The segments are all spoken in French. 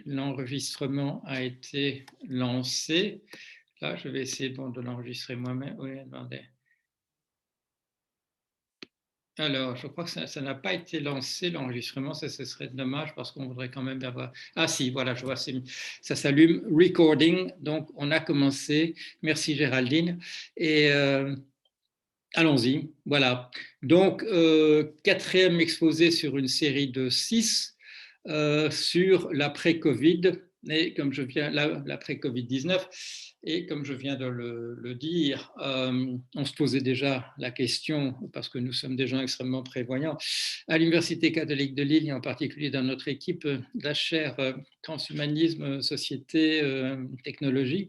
L'enregistrement a été lancé. Là, je vais essayer de l'enregistrer moi-même. Oui, attendez. Alors, je crois que ça n'a pas été lancé, l'enregistrement. Ça, ce serait dommage parce qu'on voudrait quand même avoir… Ah si, voilà, je vois, ça s'allume. Recording. Donc, on a commencé. Merci Géraldine. Et allons-y. Voilà. Donc, quatrième exposé sur une série de 6 sur l'après-Covid, et comme je viens, l'après-Covid-19, et comme je viens de le dire, on se posait déjà la question, parce que nous sommes des gens extrêmement prévoyants, à l'Université catholique de Lille, et en particulier dans notre équipe de la chaire transhumanisme, société, technologie,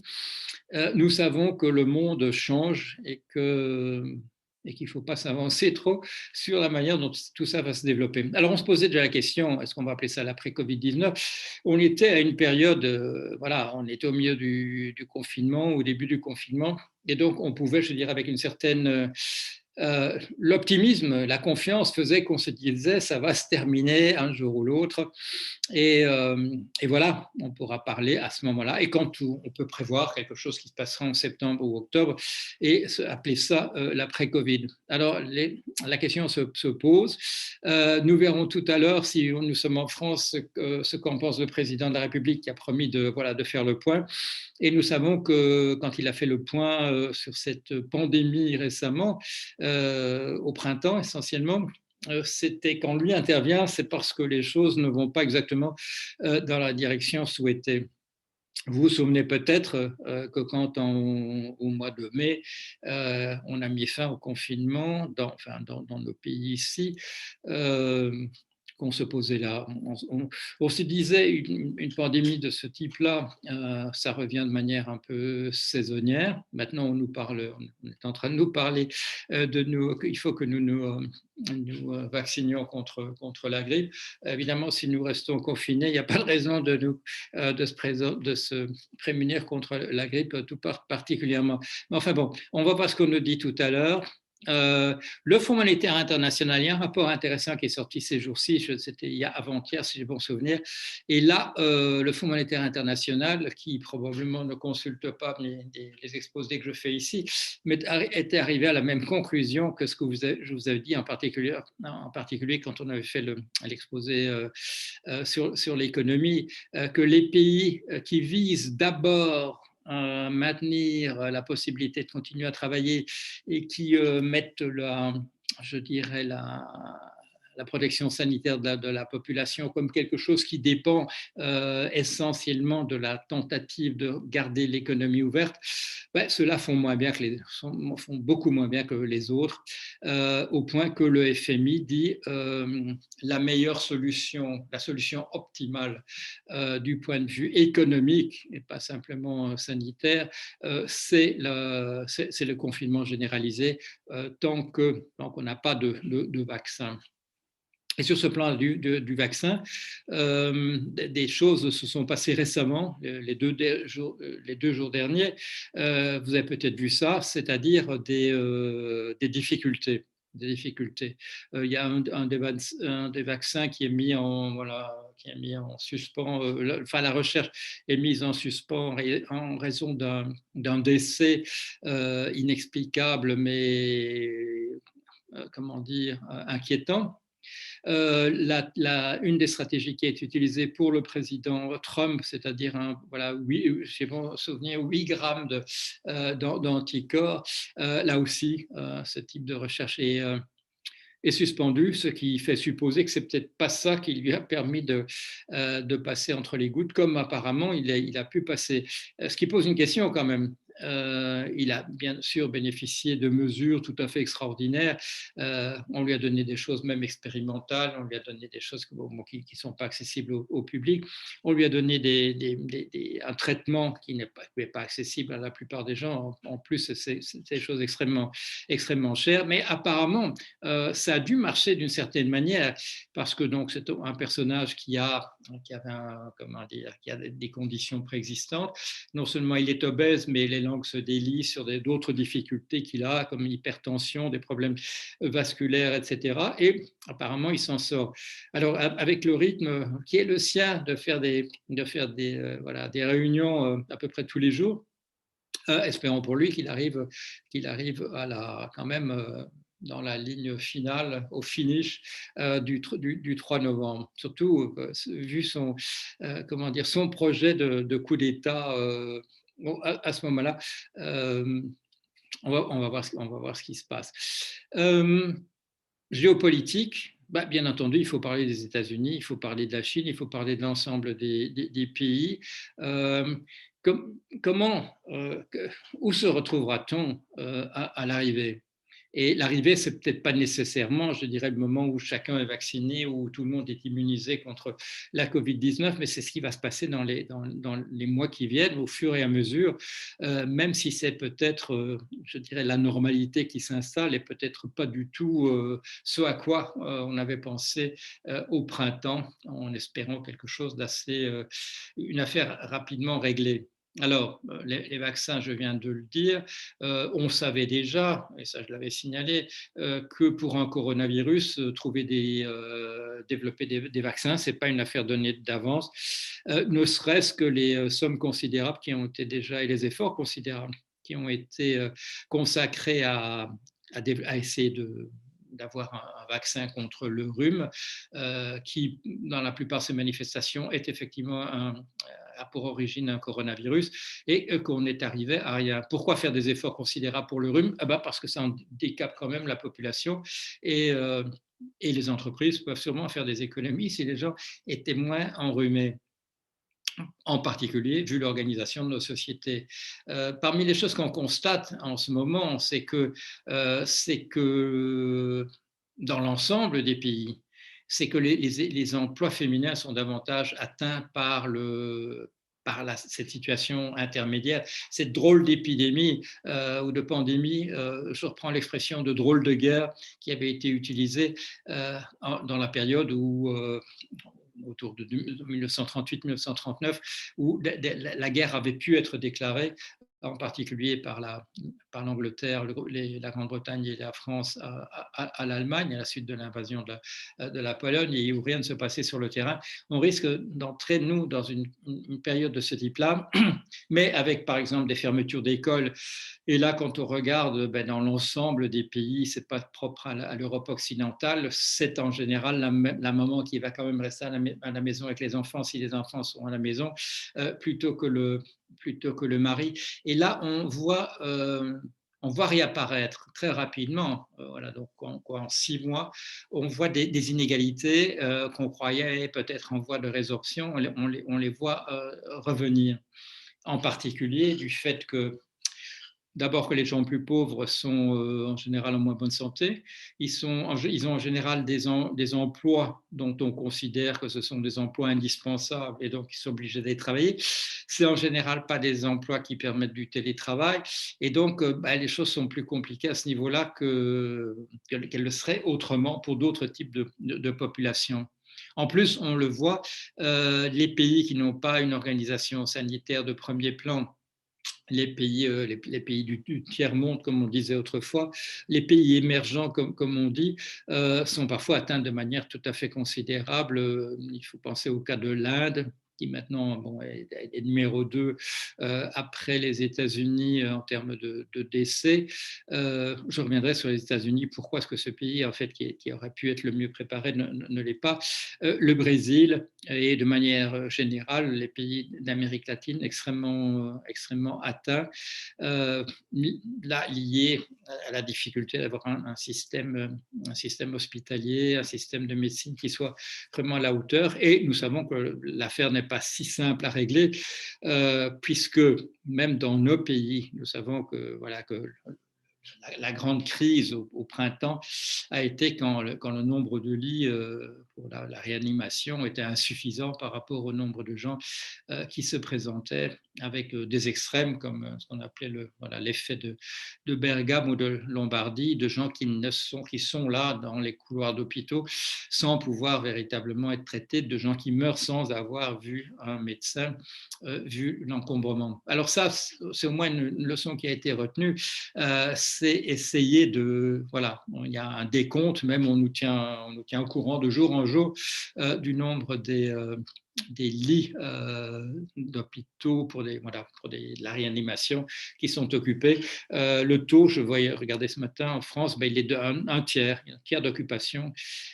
nous savons que le monde change et qu'il ne faut pas s'avancer trop sur la manière dont tout ça va se développer. Alors, on se posait déjà la question, est-ce qu'on va appeler ça l'après-Covid-19 ? On était à une période, voilà, on était au milieu du confinement, au début du confinement, et donc on pouvait, je dirais, avec une certaine… l'optimisme, la confiance faisait qu'on se disait ça va se terminer un jour ou l'autre. Et voilà, on pourra parler à ce moment-là. Et quand on peut prévoir quelque chose qui se passera en septembre ou octobre et appeler ça l'après-Covid. Alors, la question se pose. Nous verrons tout à l'heure, si nous sommes en France, ce qu'en pense le président de la République qui a promis de faire le point. Et nous savons que quand il a fait le point sur cette pandémie récemment, au printemps essentiellement, c'était quand lui intervient, c'est parce que les choses ne vont pas exactement dans la direction souhaitée. Vous vous souvenez peut-être que quand au mois de mai, on a mis fin au confinement dans nos pays ici, qu'on se posait là. On se disait une pandémie de ce type-là, ça revient de manière un peu saisonnière. Maintenant, on est en train de nous parler il faut que nous vaccinions contre la grippe. Évidemment, si nous restons confinés, il n'y a pas de raison de se prémunir contre la grippe tout particulièrement. Mais enfin bon, on voit pas ce qu'on nous dit tout à l'heure. Le Fonds monétaire international, il y a un rapport intéressant qui est sorti ces jours-ci, c'était avant-hier si j'ai bon souvenir, et là, le Fonds monétaire international, qui probablement ne consulte pas les exposés que je fais ici, mais était arrivé à la même conclusion que ce que je vous avais dit en particulier quand on avait fait l'exposé sur l'économie, que les pays qui visent d'abord maintenir la possibilité de continuer à travailler et qui mettent je dirais la protection sanitaire de la population comme quelque chose qui dépend essentiellement de la tentative de garder l'économie ouverte, ceux-là font beaucoup moins bien que les autres, au point que le FMI dit la meilleure solution, la solution optimale du point de vue économique et pas simplement sanitaire, c'est le confinement généralisé tant qu'on n'a pas de vaccin. Et sur ce plan du vaccin, des choses se sont passées récemment, les deux jours derniers. Vous avez peut-être vu ça, c'est-à-dire des difficultés. Il y a un des vaccins qui est mis en suspens. La recherche est mise en suspens en raison d'un décès inexplicable, mais comment dire, inquiétant. Une des stratégies qui est utilisée pour le président Trump, c'est-à-dire j'ai bon souvenir 8 grammes d'anticorps, là aussi, ce type de recherche est suspendu, ce qui fait supposer que c'est peut-être pas ça qui lui a permis de passer entre les gouttes, comme apparemment il a pu passer. Ce qui pose une question quand même. Il a bien sûr bénéficié de mesures tout à fait extraordinaires. On lui a donné des choses même expérimentales, on lui a donné des choses qui ne sont pas accessibles au public. On lui a donné un traitement qui n'est pas accessible à la plupart des gens. En plus, c'est des choses extrêmement chères. Mais apparemment, ça a dû marcher d'une certaine manière parce que donc c'est un personnage qui a qui avait comment dire, qui a des conditions préexistantes. Non seulement il est obèse, mais les langues se délient sur d'autres difficultés qu'il a, comme l'hypertension, des problèmes vasculaires, etc. Et apparemment, il s'en sort. Alors, avec le rythme qui est le sien voilà, des réunions à peu près tous les jours, espérons pour lui qu'il arrive quand même dans la ligne finale, au finish du 3 novembre. Surtout vu comment dire, son projet de coup d'État à ce moment-là. On va voir ce qui se passe. Géopolitique, bien entendu, il faut parler des États-Unis, il faut parler de la Chine, il faut parler de l'ensemble des pays. Comment, où se retrouvera-t-on à l'arrivée? Et l'arrivée, c'est peut-être pas nécessairement, je dirais, le moment où chacun est vacciné, où tout le monde est immunisé contre la Covid-19, mais c'est ce qui va se passer dans les mois qui viennent, au fur et à mesure, même si c'est peut-être, je dirais, la normalité qui s'installe et peut-être pas du tout ce à quoi on avait pensé au printemps, en espérant quelque chose une affaire rapidement réglée. Alors, les vaccins, je viens de le dire, on savait déjà, et ça je l'avais signalé, que pour un coronavirus, développer des vaccins, ce n'est pas une affaire donnée d'avance, ne serait-ce que les sommes considérables qui ont été déjà, et les efforts considérables qui ont été consacrés à essayer d'avoir un vaccin contre le rhume, qui, dans la plupart de ses manifestations, est effectivement a pour origine un coronavirus, et qu'on est arrivé à rien. Pourquoi faire des efforts considérables pour le rhume? Parce que ça handicape quand même la population, et les entreprises peuvent sûrement faire des économies si les gens étaient moins enrhumés, en particulier vu l'organisation de nos sociétés. Parmi les choses qu'on constate en ce moment, c'est que dans l'ensemble des pays, c'est que les emplois féminins sont davantage atteints par cette situation intermédiaire, cette drôle d'épidémie ou de pandémie, je reprends l'expression de drôle de guerre qui avait été utilisée dans la période où autour de 1938-1939, où la guerre avait pu être déclarée, en particulier par l'Angleterre, la Grande-Bretagne et la France à l'Allemagne, à la suite de l'invasion de la Pologne, et où rien ne se passait sur le terrain. On risque d'entrer, nous, dans une période de ce type-là, mais avec, par exemple, des fermetures d'écoles. Et là, quand on regarde dans l'ensemble des pays, ce n'est pas propre à l'Europe occidentale, c'est en général la maman qui va quand même rester à la maison avec les enfants, si les enfants sont à la maison, plutôt que le mari. Et là, on voit réapparaître très rapidement, voilà, donc en 6 mois, on voit des inégalités qu'on croyait peut-être en voie de résorption, on les voit revenir, en particulier du fait que d'abord que les gens plus pauvres sont en général en moins bonne santé. Ils ont en général des emplois dont on considère que ce sont des emplois indispensables et donc ils sont obligés d'aller travailler. C'est en général pas des emplois qui permettent du télétravail. Et donc, les choses sont plus compliquées à ce niveau-là qu'elles le seraient autrement pour d'autres types de populations. En plus, on le voit, les pays qui n'ont pas une organisation sanitaire de premier plan, les pays du tiers-monde, comme on disait autrefois, les pays émergents, comme on dit, sont parfois atteints de manière tout à fait considérable. Il faut penser au cas de l'Inde, qui maintenant est numéro 2 après les États-Unis en termes de décès. Je reviendrai sur les États-Unis. Pourquoi est-ce que ce pays, en fait, qui aurait pu être le mieux préparé, ne l'est pas? Le Brésil et de manière générale les pays d'Amérique latine extrêmement atteints, là liés à la difficulté d'avoir un système hospitalier, un système de médecine qui soit vraiment à la hauteur. Et nous savons que l'affaire n'est pas si simple à régler, puisque même dans nos pays, nous savons que la grande crise au printemps a été quand le nombre de lits pour la réanimation était insuffisant par rapport au nombre de gens qui se présentaient avec des extrêmes comme ce qu'on appelait l'effet de Bergame ou de Lombardie, de gens qui sont là dans les couloirs d'hôpitaux sans pouvoir véritablement être traités, de gens qui meurent sans avoir vu un médecin, vu l'encombrement. Alors ça, c'est au moins une leçon qui a été retenue, c'est essayer de, voilà, il y a un décompte, même on nous tient au courant de jour en jour du nombre des lits d'hôpitaux pour la réanimation qui sont occupés. Le taux, je voyais regarder ce matin en France, il est d'un tiers, il y a un tiers d'occupation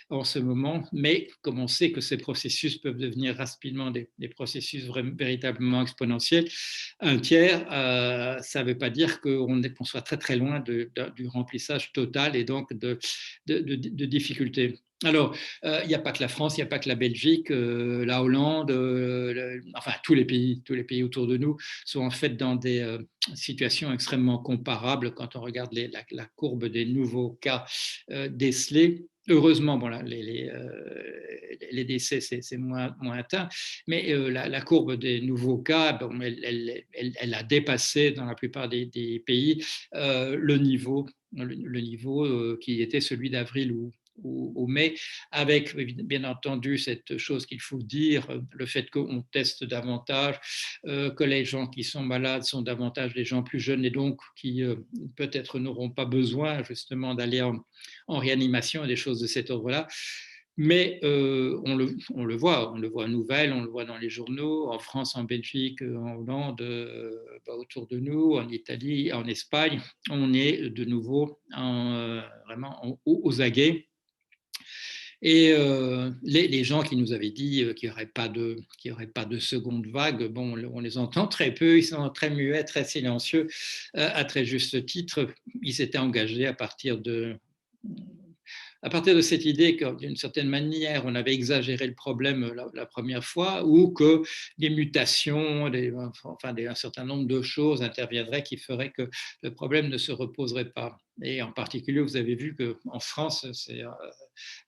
en ce moment, mais comme on sait que ces processus peuvent devenir rapidement des processus véritablement exponentiels, un tiers, ça ne veut pas dire qu'on soit très très loin du remplissage total et donc de difficultés. Alors, il n'y a pas que la France, il n'y a pas que la Belgique, la Hollande, enfin tous les pays autour de nous sont en fait dans des situations extrêmement comparables quand on regarde la courbe des nouveaux cas décelés. Heureusement, bon, là, les décès, c'est moins atteint, mais la courbe des nouveaux cas, bon, elle a dépassé dans la plupart des pays le niveau qui était celui d'avril ou mai, avec bien entendu cette chose qu'il faut dire, le fait qu'on teste davantage, que les gens qui sont malades sont davantage des gens plus jeunes et donc qui peut-être n'auront pas besoin justement d'aller en réanimation et des choses de cet ordre-là. Mais on le voit aux nouvelles, on le voit dans les journaux, en France, en Belgique, en Hollande, autour de nous, en Italie, en Espagne, on est de nouveau vraiment aux aguets. Et les gens qui nous avaient dit qu'il n'y aurait pas de seconde vague, bon, on les entend très peu, ils sont très muets, très silencieux, à très juste titre. Ils s'étaient engagés à partir de cette idée que d'une certaine manière, on avait exagéré le problème la première fois, ou que des mutations, un certain nombre de choses interviendraient qui feraient que le problème ne se reposerait pas. Et en particulier, vous avez vu qu'en France,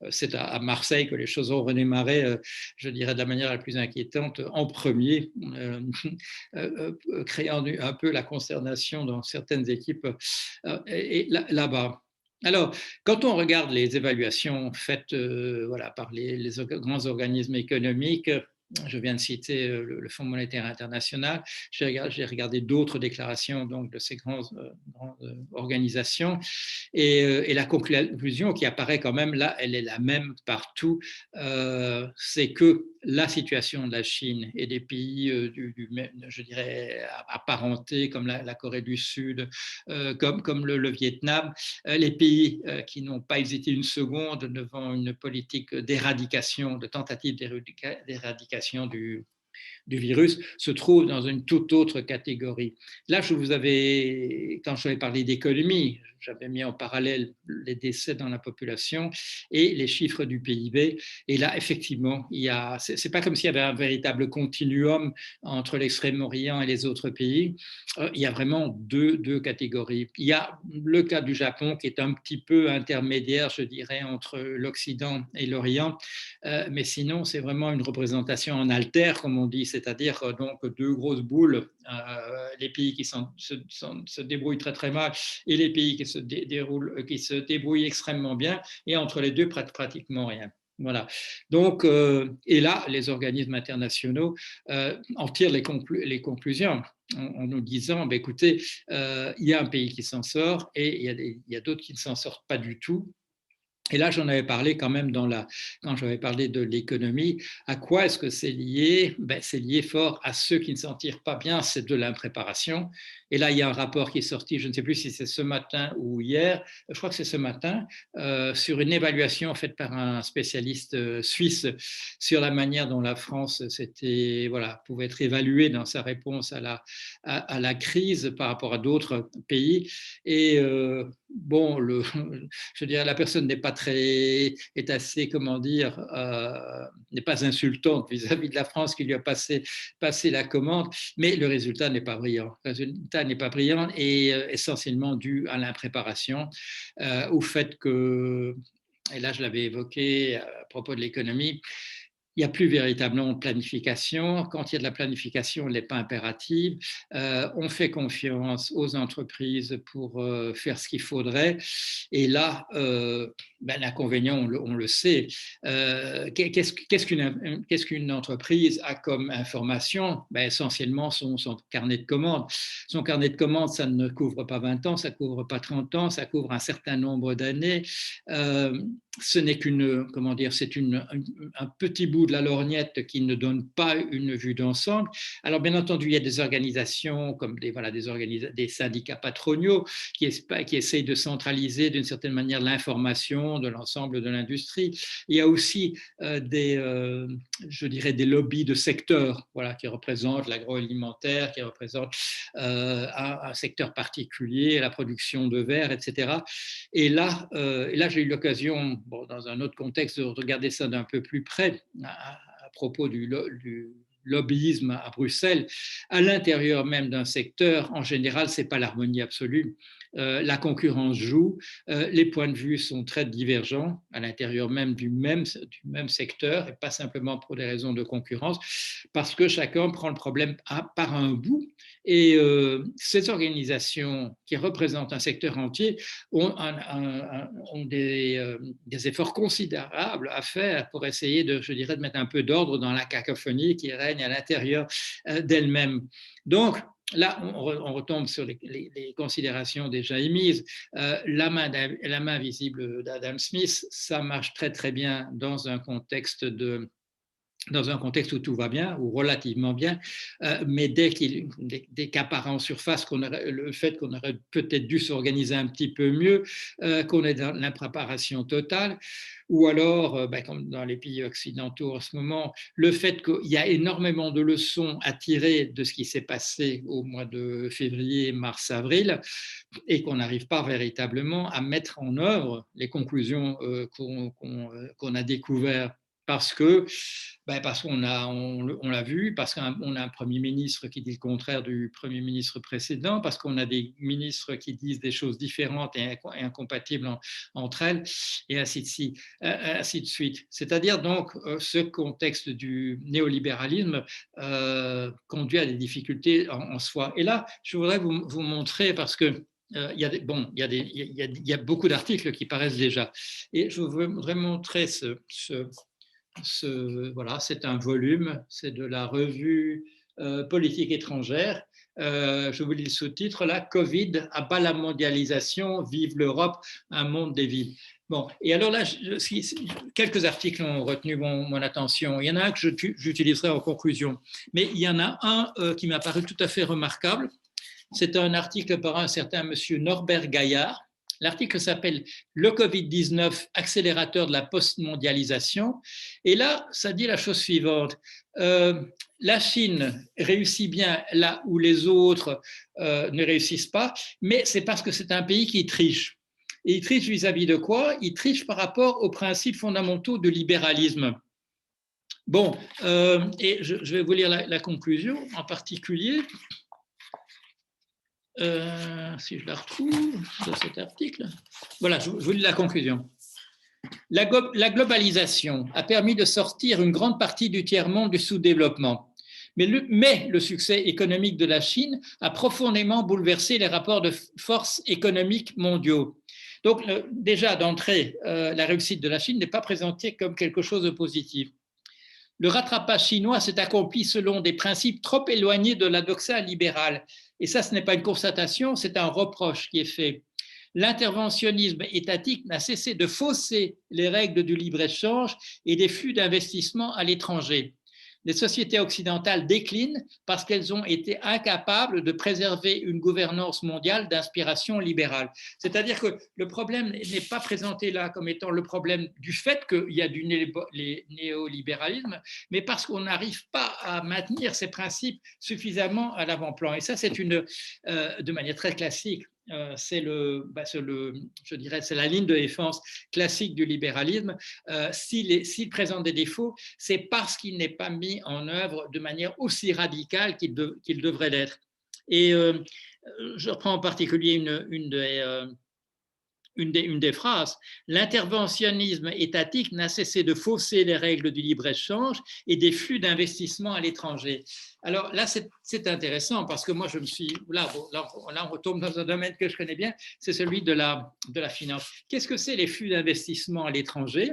c'est à Marseille que les choses ont redémarré, je dirais, de la manière la plus inquiétante, en premier, créant un peu la consternation dans certaines équipes là-bas. Alors, quand on regarde les évaluations faites par les grands organismes économiques, je viens de citer le Fonds monétaire international, j'ai regardé d'autres déclarations donc, de ces grandes organisations, et la conclusion qui apparaît quand même là, elle est la même partout, c'est que la situation de la Chine et des pays je dirais, apparentés comme la Corée du Sud, comme le Vietnam, les pays qui n'ont pas hésité une seconde devant une politique d'éradication, de tentative d'éradication du virus, se trouvent dans une toute autre catégorie. Là, quand je vous avais parlé d'économie, j'avais mis en parallèle les décès dans la population et les chiffres du PIB. Et là, effectivement, c'est pas comme s'il y avait un véritable continuum entre l'Extrême-Orient et les autres pays. Il y a vraiment deux catégories. Il y a le cas du Japon qui est un petit peu intermédiaire, je dirais, entre l'Occident et l'Orient. Mais sinon, c'est vraiment une représentation en altère, comme on dit, c'est-à-dire donc deux grosses boules, les pays qui se débrouillent très très mal et les pays qui se débrouillent extrêmement bien, et entre les deux, pratiquement rien. Voilà. Donc, et là, les organismes internationaux en tirent les conclusions en nous disant, écoutez, il y a un pays qui s'en sort et il y a d'autres qui ne s'en sortent pas du tout. Et là, j'en avais parlé quand même quand j'avais parlé de l'économie. À quoi est-ce que c'est lié? C'est lié fort à ceux qui ne s'en tirent pas bien, c'est de l'impréparation. Et là, il y a un rapport qui est sorti, je ne sais plus si c'est ce matin ou hier, je crois que c'est ce matin, sur une évaluation faite par un spécialiste suisse sur la manière dont la France pouvait être évaluée dans sa réponse à la crise par rapport à d'autres pays. Et bon, je dirais, la personne est assez, comment dire, n'est pas insultante vis-à-vis de la France qui lui a passé la commande, mais le résultat n'est pas brillant. Le résultat n'est pas brillant et essentiellement dû à l'impréparation, au fait que et là je l'avais évoqué à propos de l'économie, il n'y a plus véritablement de planification. Quand il y a de la planification, elle n'est pas impérative. On fait confiance aux entreprises pour faire ce qu'il faudrait. Et là, l'inconvénient, on le sait. Qu'est-ce qu'une entreprise a comme information? Essentiellement, son carnet de commandes. Son carnet de commandes, ça ne couvre pas 20 ans, ça ne couvre pas 30 ans, ça couvre un certain nombre d'années. Ce n'est comment dire, c'est un petit bout de la lorgnette qui ne donne pas une vue d'ensemble. Alors, bien entendu, il y a des organisations comme des syndicats patronaux qui essayent de centraliser d'une certaine manière l'information de l'ensemble de l'industrie. Il y a aussi je dirais, des lobbies de secteurs, voilà, qui représentent l'agroalimentaire, qui représentent un secteur particulier, la production de verre, etc. Et là j'ai eu l'occasion, dans un autre contexte, de regarder ça d'un peu plus près à propos du lobbyisme à Bruxelles. À l'intérieur même d'un secteur, en général, ce n'est pas l'harmonie absolue. La concurrence joue, les points de vue sont très divergents à l'intérieur même du même secteur, et pas simplement pour des raisons de concurrence, parce que chacun prend le problème par un bout. Et ces organisations qui représentent un secteur entier ont des efforts considérables à faire pour essayer je dirais, de mettre un peu d'ordre dans la cacophonie qui règne à l'intérieur d'elles-mêmes. Donc, là, on retombe sur les considérations déjà émises. La main visible d'Adam Smith, ça marche très très bien dans un contexte où tout va bien, ou relativement bien, mais dès qu'apparaît en surface le fait qu'on aurait peut-être dû s'organiser un petit peu mieux, qu'on est dans l'impréparation totale, ou alors, comme dans les pays occidentaux en ce moment, le fait qu'il y a énormément de leçons à tirer de ce qui s'est passé au mois de février, mars, avril, et qu'on n'arrive pas véritablement à mettre en œuvre les conclusions qu'on a découvertes parce qu'on l'a vu, parce qu'on a un Premier ministre qui dit le contraire du Premier ministre précédent, parce qu'on a des ministres qui disent des choses différentes et incompatibles entre elles, et ainsi de suite. C'est-à-dire donc ce contexte du néolibéralisme conduit à des difficultés en soi. Et là, je voudrais vous montrer, parce que il y a beaucoup d'articles qui paraissent déjà. Et je voudrais montrer voilà, c'est un volume, c'est de la revue Politique étrangère. Je vous lis le sous-titre là, Covid abat la mondialisation, vive l'Europe, un monde des villes. Bon, et alors là, quelques articles ont retenu mon attention. Il y en a un que j'utiliserai en conclusion, mais il y en a un qui m'a paru tout à fait remarquable. C'est un article par un certain monsieur Norbert Gaillard. L'article s'appelle « Le Covid-19, accélérateur de la post-mondialisation ». Et là, ça dit la chose suivante. La Chine réussit bien là où les autres ne réussissent pas, mais c'est parce que c'est un pays qui triche. Et il triche vis-à-vis de quoi? Il triche par rapport aux principes fondamentaux du libéralisme. Bon, et je vais vous lire la conclusion en particulier. Si je la retrouve dans cet article. Voilà, je vous lis la conclusion. La globalisation a permis de sortir une grande partie du tiers-monde du sous-développement. Mais le succès économique de la Chine a profondément bouleversé les rapports de force économiques mondiaux. Donc, déjà d'entrée, la réussite de la Chine n'est pas présentée comme quelque chose de positif. Le rattrapage chinois s'est accompli selon des principes trop éloignés de la doxa libérale. Et ça, ce n'est pas une constatation, c'est un reproche qui est fait. L'interventionnisme étatique n'a cessé de fausser les règles du libre-échange et des flux d'investissement à l'étranger. Les sociétés occidentales déclinent parce qu'elles ont été incapables de préserver une gouvernance mondiale d'inspiration libérale. C'est-à-dire que le problème n'est pas présenté là comme étant le problème du fait qu'il y a du néolibéralisme, mais parce qu'on n'arrive pas à maintenir ces principes suffisamment à l'avant-plan. Et ça, c'est de manière très classique, c'est je dirais, c'est la ligne de défense classique du libéralisme. S'il présente des défauts, c'est parce qu'il n'est pas mis en œuvre de manière aussi radicale qu'il devrait l'être. Et je reprends en particulier une une des phrases, l'interventionnisme étatique n'a cessé de fausser les règles du libre-échange et des flux d'investissement à l'étranger. Alors là, c'est intéressant parce que moi, je me suis. Là, on retombe dans un domaine que je connais bien, c'est celui de la finance. Qu'est-ce que c'est les flux d'investissement à l'étranger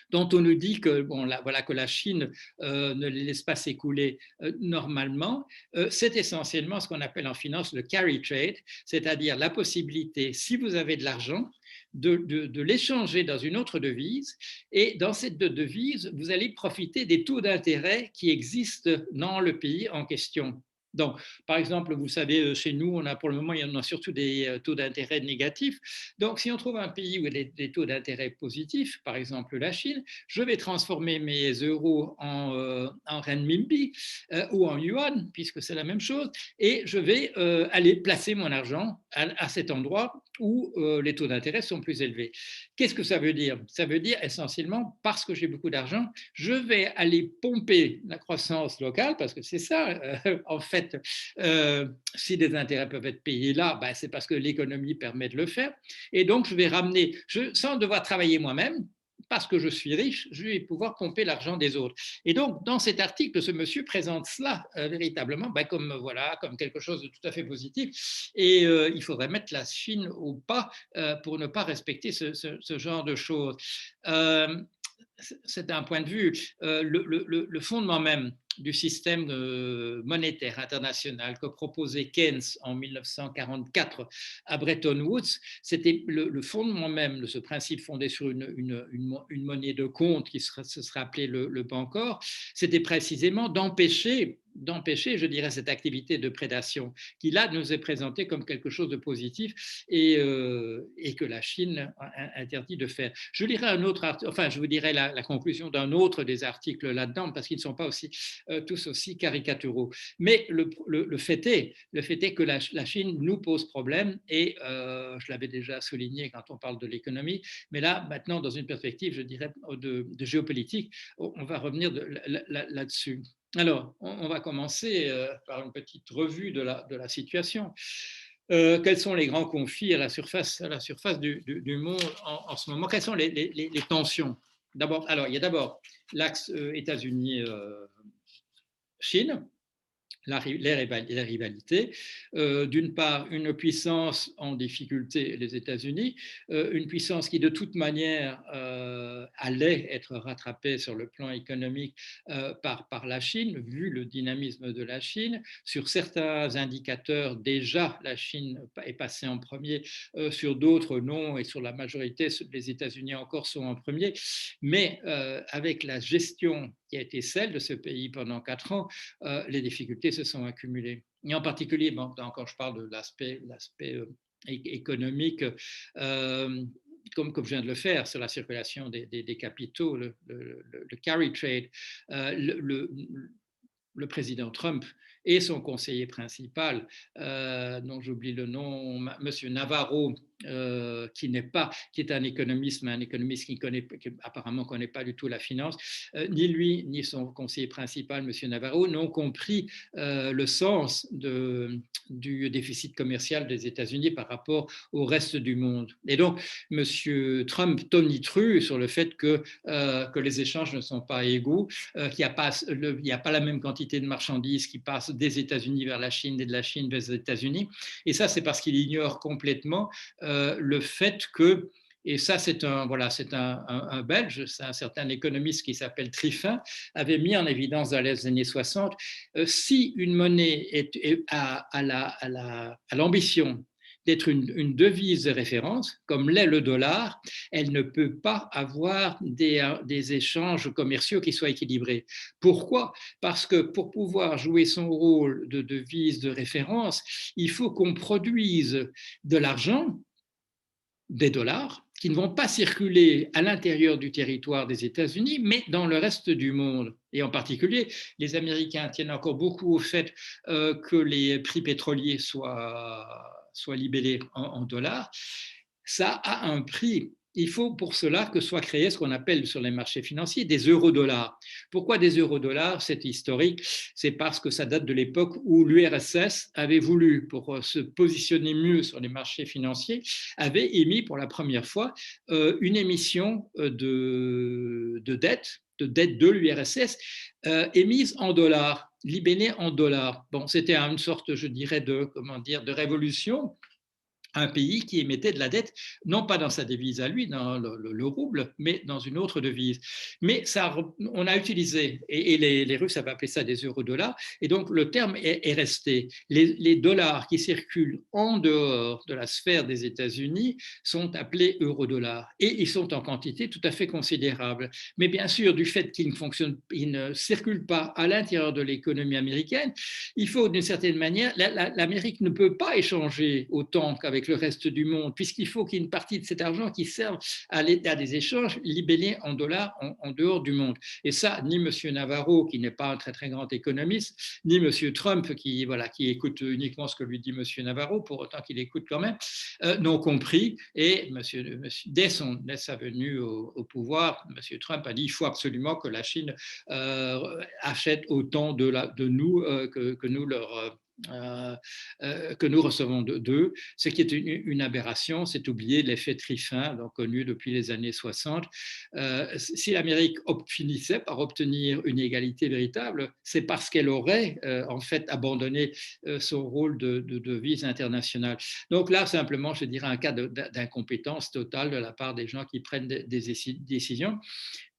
dont on nous dit que, voilà, que la Chine ne les laisse pas s'écouler normalement, c'est essentiellement ce qu'on appelle en finance le carry trade, c'est-à-dire la possibilité, si vous avez de l'argent, de l'échanger dans une autre devise, et dans cette devise, vous allez profiter des taux d'intérêt qui existent dans le pays en question. Donc, par exemple, vous savez, chez nous, on a pour le moment, il y en a surtout des taux d'intérêt négatifs. Donc, si on trouve un pays où il y a des taux d'intérêt positifs, par exemple la Chine, je vais transformer mes euros en renminbi ou en yuan, puisque c'est la même chose, et je vais aller placer mon argent à cet endroit où les taux d'intérêt sont plus élevés. Qu'est-ce que ça veut dire? Ça veut dire essentiellement, parce que j'ai beaucoup d'argent, je vais aller pomper la croissance locale, parce que c'est ça, en fait, si des intérêts peuvent être payés là, ben, c'est parce que l'économie permet de le faire. Et donc, je vais ramener, sans devoir travailler moi-même, parce que je suis riche, je vais pouvoir pomper l'argent des autres. Et donc, dans cet article, ce monsieur présente cela véritablement comme quelque chose de tout à fait positif. Et il faudrait mettre la Chine au pas pour ne pas respecter ce genre de choses. C'est un point de vue. Le fondement même du système monétaire international que proposait Keynes en 1944 à Bretton Woods, c'était le fondement même de ce principe fondé sur une monnaie de compte qui se serait appelée le Bancor, c'était précisément d'empêcher, je dirais, cette activité de prédation qui, là, nous est présentée comme quelque chose de positif et que la Chine a interdit de faire. Je lirai un autre article, enfin, je vous dirai la conclusion d'un autre des articles là-dedans, parce qu'ils ne sont pas tous aussi caricaturaux. Mais le fait est que la Chine nous pose problème, et je l'avais déjà souligné quand on parle de l'économie, mais là, maintenant, dans une perspective, je dirais, de géopolitique, on va revenir là-dessus. Alors, on va commencer par une petite revue de la situation. Quels sont les grands conflits à la surface du monde en ce moment? Quelles sont les tensions? Alors, il y a d'abord l'axe États-Unis-Chine, les rivalités. D'une part, une puissance en difficulté, les États-Unis, une puissance qui de toute manière allait être rattrapée sur le plan économique par la Chine, vu le dynamisme de la Chine. Sur certains indicateurs, déjà, la Chine est passée en premier, sur d'autres, non, et sur la majorité, les États-Unis encore sont en premier. Mais avec la gestion qui a été celle de ce pays pendant 4 ans, les difficultés se sont accumulées. Et en particulier, quand je parle de l'aspect économique, comme je viens de le faire, sur la circulation des capitaux, le carry trade, le président Trump et son conseiller principal, dont j'oublie le nom, M. Navarro, qui est un économiste, mais un économiste qui apparemment ne connaît pas du tout la finance, ni lui, ni son conseiller principal, M. Navarro, n'ont compris le sens du déficit commercial des États-Unis par rapport au reste du monde. Et donc, M. Trump tonitru sur le fait que les échanges ne sont pas égaux, qu'il n'y a pas la même quantité de marchandises qui passent des États-Unis vers la Chine et de la Chine vers les États-Unis. Et ça, c'est parce qu'il ignore complètement le fait que, et ça c'est un Belge, c'est un certain économiste qui s'appelle Triffin, avait mis en évidence dans les années 60, si une monnaie a l'ambition d'être une devise de référence, comme l'est le dollar, elle ne peut pas avoir des échanges commerciaux qui soient équilibrés. Pourquoi? Parce que pour pouvoir jouer son rôle de devise de référence, il faut qu'on produise de l'argent, des dollars, qui ne vont pas circuler à l'intérieur du territoire des États-Unis, mais dans le reste du monde. Et en particulier, les Américains tiennent encore beaucoup au fait que les prix pétroliers soient libellés en dollars. Ça a un prix. il faut pour cela que soit créé ce qu'on appelle sur les marchés financiers des eurodollars. Pourquoi des eurodollars? C'est historique, c'est parce que ça date de l'époque où l'URSS avait voulu, pour se positionner mieux sur les marchés financiers, avait émis pour la première fois une émission de dette de l'URSS émise en dollars, libellée en dollars. Bon, c'était une sorte, je dirais, de révolution, un pays qui émettait de la dette, non pas dans sa devise à lui, dans le rouble, mais dans une autre devise. Mais ça, on a utilisé, et les Russes avaient appelé ça des euro-dollars, et donc le terme est resté. Les dollars qui circulent en dehors de la sphère des États-Unis sont appelés euro-dollars, et ils sont en quantité tout à fait considérable. Mais bien sûr, du fait qu'ils ne circulent pas à l'intérieur de l'économie américaine, il faut d'une certaine manière, l'Amérique ne peut pas échanger autant qu'avec le reste du monde, puisqu'il faut qu'il y ait une partie de cet argent qui serve à des échanges libellés en dollars en dehors du monde. Et ça, ni M. Navarro, qui n'est pas un très très grand économiste, ni M. Trump, qui écoute uniquement ce que lui dit M. Navarro, pour autant qu'il écoute quand même, n'ont compris. Et dès sa venue au pouvoir, M. Trump a dit qu'il faut absolument que la Chine achètent autant de nous que nous que nous recevons d'eux, ce qui est une aberration, c'est oublier l'effet Triffin, donc connu depuis les années 60. Si l'Amérique finissait par obtenir une égalité véritable, c'est parce qu'elle aurait en fait abandonné son rôle de devise internationale. Donc là, simplement, je dirais un cas d'incompétence totale de la part des gens qui prennent des décisions.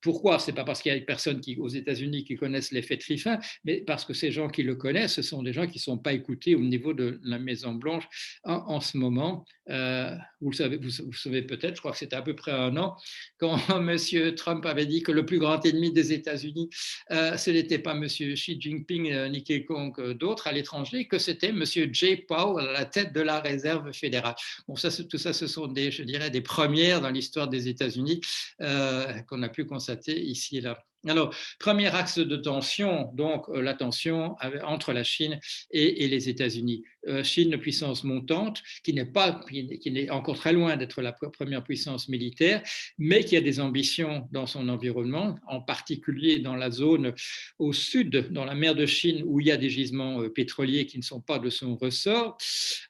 Pourquoi? Ce n'est pas parce qu'il y a des personnes aux États-Unis qui connaissent l'effet Triffin, mais parce que ces gens qui le connaissent, ce sont des gens qui ne sont pas écoutés au niveau de la Maison-Blanche en ce moment. Vous le savez peut-être, je crois que c'était à peu près un an, quand M. Trump avait dit que le plus grand ennemi des États-Unis, ce n'était pas M. Xi Jinping ni quiconque d'autre à l'étranger, que c'était M. Jay Powell à la tête de la Réserve fédérale. Bon, tout ça, ce sont je dirais, des premières dans l'histoire des États-Unis qu'on a pu constater ici et là. Alors, premier axe de tension, donc la tension entre la Chine et les États-Unis. Chine, puissance montante, qui n'est encore très loin d'être la première puissance militaire, mais qui a des ambitions dans son environnement, en particulier dans la zone au sud, dans la mer de Chine, où il y a des gisements pétroliers qui ne sont pas de son ressort.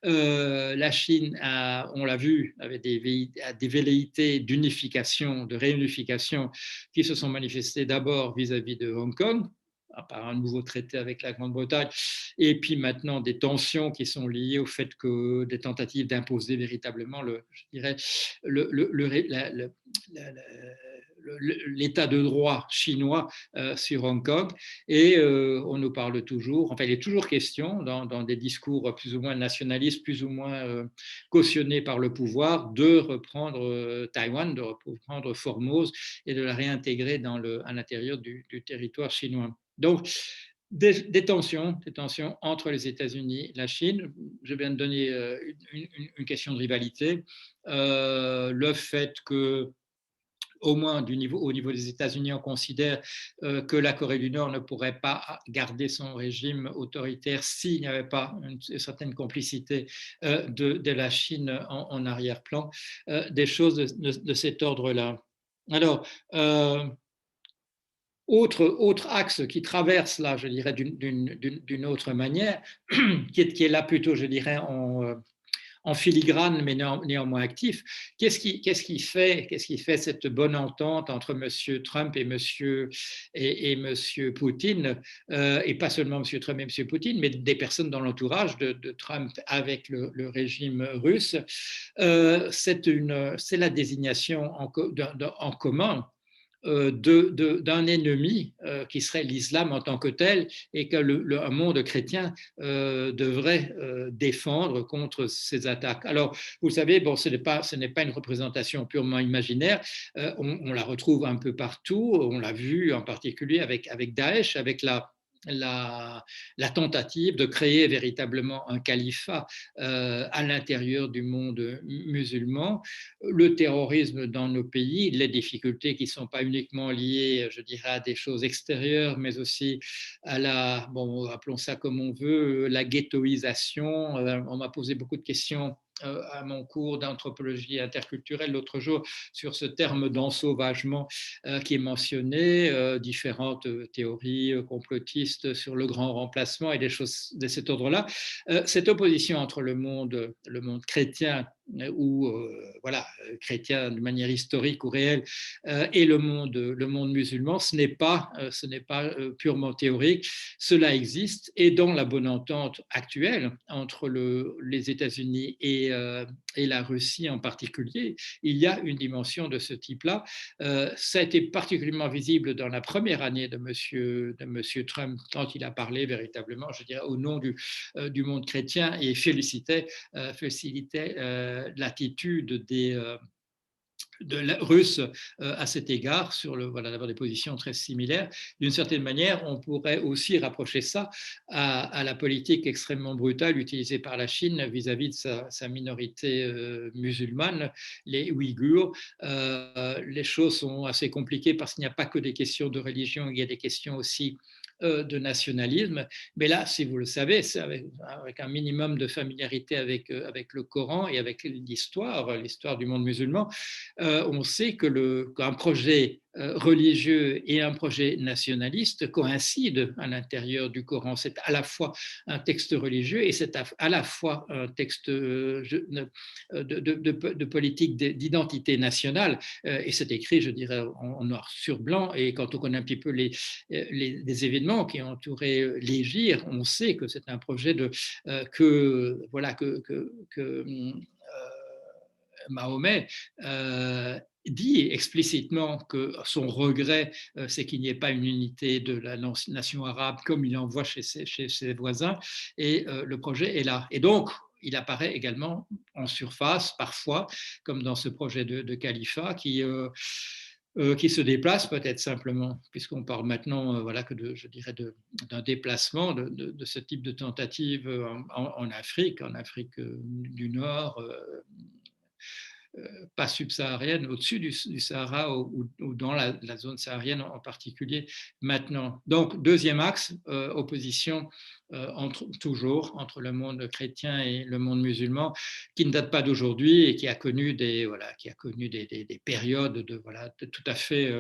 La Chine, on l'a vu, avait des velléités d'unification, de réunification qui se sont manifestées d'abord vis-à-vis de Hong Kong, par un nouveau traité avec la Grande-Bretagne, et puis maintenant des tensions qui sont liées au fait que des tentatives d'imposer véritablement l'état de droit chinois sur Hong Kong. Et on nous parle toujours, enfin il est toujours question dans des discours plus ou moins nationalistes, plus ou moins cautionnés par le pouvoir, de reprendre Taïwan, de reprendre Formose et de la réintégrer à l'intérieur du territoire chinois. Donc, des tensions entre les États-Unis et la Chine. Je viens de donner une question de rivalité. Le fait que au moins au niveau des États-Unis, on considère que la Corée du Nord ne pourrait pas garder son régime autoritaire s'il n'y avait pas une certaine complicité de la Chine en arrière-plan, des choses de cet ordre-là. Alors, autre axe qui traverse là, je dirais, d'une autre manière, qui est là plutôt, je dirais, en filigrane, mais néanmoins actif. Qu'est-ce qui fait cette bonne entente entre M. Trump et M. Poutine, et pas seulement M. Trump et M. Poutine, mais des personnes dans l'entourage de Trump avec le régime russe? C'est la désignation en commun d'un ennemi qui serait l'islam en tant que tel et que un monde chrétien devrait défendre contre ces attaques. Alors, vous savez, bon, ce n'est pas une représentation purement imaginaire, on la retrouve un peu partout, on l'a vu en particulier avec Daesh, avec la tentative de créer véritablement un califat à l'intérieur du monde musulman, le terrorisme dans nos pays, les difficultés qui ne sont pas uniquement liées, je dirais, à des choses extérieures, mais aussi à bon, appelons ça comme on veut, la ghettoisation. On m'a posé beaucoup de questions à mon cours d'anthropologie interculturelle l'autre jour sur ce terme d'ensauvagement qui est mentionné, différentes théories complotistes sur le grand remplacement et des choses de cet ordre-là. Cette opposition entre le monde chrétien ou voilà, chrétien de manière historique ou réelle, et le monde musulman, ce n'est pas purement théorique, cela existe, et dans la bonne entente actuelle entre les États-Unis et la Russie en particulier, il y a une dimension de ce type-là. Ça a été particulièrement visible dans la première année de monsieur Trump, quand il a parlé véritablement, je dirais, au nom du monde chrétien et félicitait l'attitude russes à cet égard, d'avoir des positions très similaires. D'une certaine manière, on pourrait aussi rapprocher ça à la politique extrêmement brutale utilisée par la Chine vis-à-vis de sa minorité musulmane, les Ouïghours. Les choses sont assez compliquées parce qu'il n'y a pas que des questions de religion, il y a des questions aussi de nationalisme. Mais là, si vous le savez, c'est avec un minimum de familiarité avec le Coran et avec l'histoire du monde musulman, on sait qu'un projet religieux et un projet nationaliste coïncident à l'intérieur du Coran. C'est à la fois un texte religieux et c'est à la fois un texte de politique d'identité nationale. Et c'est écrit, je dirais, en noir sur blanc. Et quand on connaît un petit peu les événements qui ont entouré l'Hégire, on sait que c'est un projet que Mahomet dit explicitement que son regret, c'est qu'il n'y ait pas une unité de la nation arabe comme il en voit chez ses voisins, et le projet est là. Et donc, il apparaît également en surface, parfois, comme dans ce projet de califat, qui se déplace peut-être simplement, puisqu'on parle maintenant je dirais d'un déplacement de ce type de tentative en Afrique du Nord, pas subsaharienne, au-dessus du Sahara ou dans la zone saharienne en particulier maintenant. Donc, deuxième axe, opposition toujours entre le monde chrétien et le monde musulman, qui ne date pas d'aujourd'hui et qui a connu des périodes de tout à fait,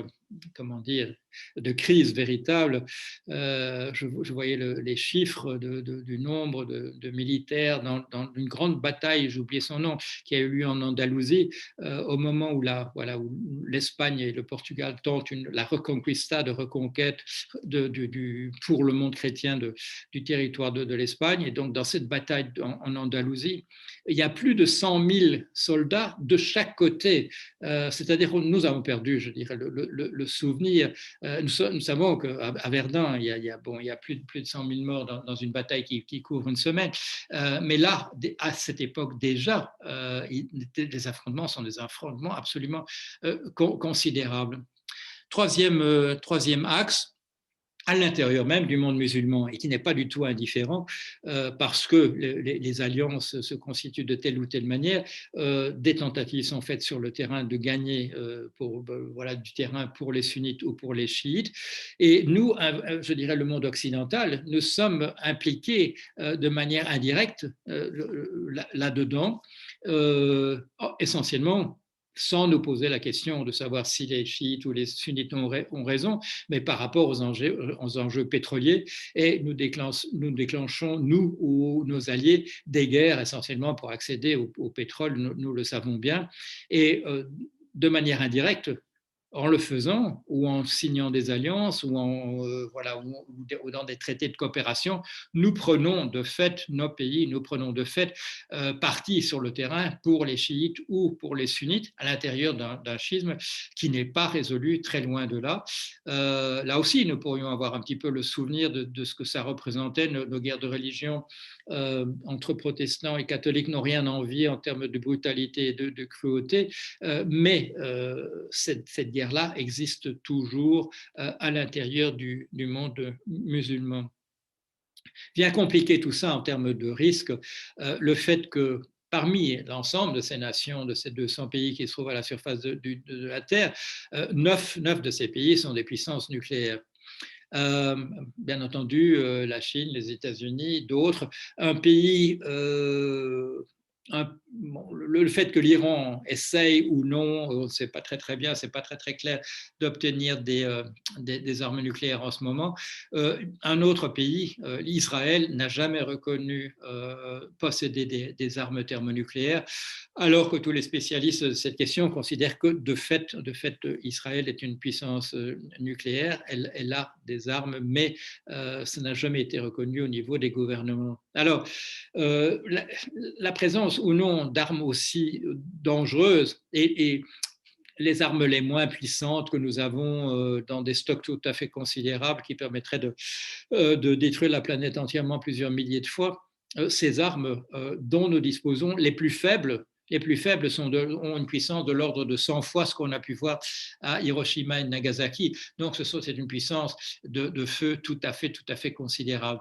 comment dire, de crise véritable. Je voyais les chiffres du nombre de militaires dans une grande bataille, j'ai oublié son nom, qui a eu lieu en Andalousie, au moment où l'Espagne et le Portugal tentent la reconquista de reconquête pour le monde chrétien du territoire de l'Espagne. Et donc, dans cette bataille en Andalousie, il y a plus de 100 000 soldats de chaque côté. C'est-à-dire que nous avons perdu, je dirais, le souvenir. Nous savons qu'à Verdun, il y a plus de 100 000 morts dans une bataille qui couvre une semaine. Mais là, à cette époque déjà, les affrontements sont des affrontements absolument considérables. Troisième axe, à l'intérieur même du monde musulman, et qui n'est pas du tout indifférent, parce que les alliances se constituent de telle ou telle manière. Des tentatives sont faites sur le terrain de gagner du terrain pour les sunnites ou pour les chiites. Et nous, je dirais le monde occidental, nous sommes impliqués de manière indirecte là-dedans, essentiellement sans nous poser la question de savoir si les chiites ou les sunnites ont raison, mais par rapport aux enjeux pétroliers, et nous déclenchons, nous ou nos alliés, des guerres essentiellement pour accéder au pétrole, nous le savons bien, et de manière indirecte, en le faisant, ou en signant des alliances, ou dans des traités de coopération, nous prenons de fait, nos pays, nous prenons de fait parti sur le terrain pour les chiites ou pour les sunnites, à l'intérieur d'un schisme qui n'est pas résolu, très loin de là. Là aussi, nous pourrions avoir un petit peu le souvenir de ce que ça représentait, nos guerres de religion entre protestants et catholiques n'ont rien à envier en termes de brutalité et de cruauté, mais cette guerre-là existe toujours à l'intérieur du monde musulman. Bien compliqué tout ça en termes de risque, le fait que parmi l'ensemble de ces nations, de ces 200 pays qui se trouvent à la surface de la Terre, 9 de ces pays sont des puissances nucléaires. Bien entendu, la Chine, les États-Unis, d'autres. Un pays le fait que l'Iran essaye ou non, on ne sait pas très bien, c'est pas très clair, d'obtenir des armes nucléaires en ce moment. Un autre pays, Israël, n'a jamais reconnu posséder des armes thermonucléaires, alors que tous les spécialistes de cette question considèrent que de fait, Israël est une puissance nucléaire, elle a des armes, mais ça n'a jamais été reconnu au niveau des gouvernements. Alors, la présence ou non d'armes aussi dangereuses et les armes les moins puissantes que nous avons dans des stocks tout à fait considérables qui permettraient de détruire la planète entièrement plusieurs milliers de fois, ces armes dont nous disposons, les plus faibles ont une puissance de l'ordre de 100 fois ce qu'on a pu voir à Hiroshima et Nagasaki. Donc, c'est une puissance de feu tout à fait considérable.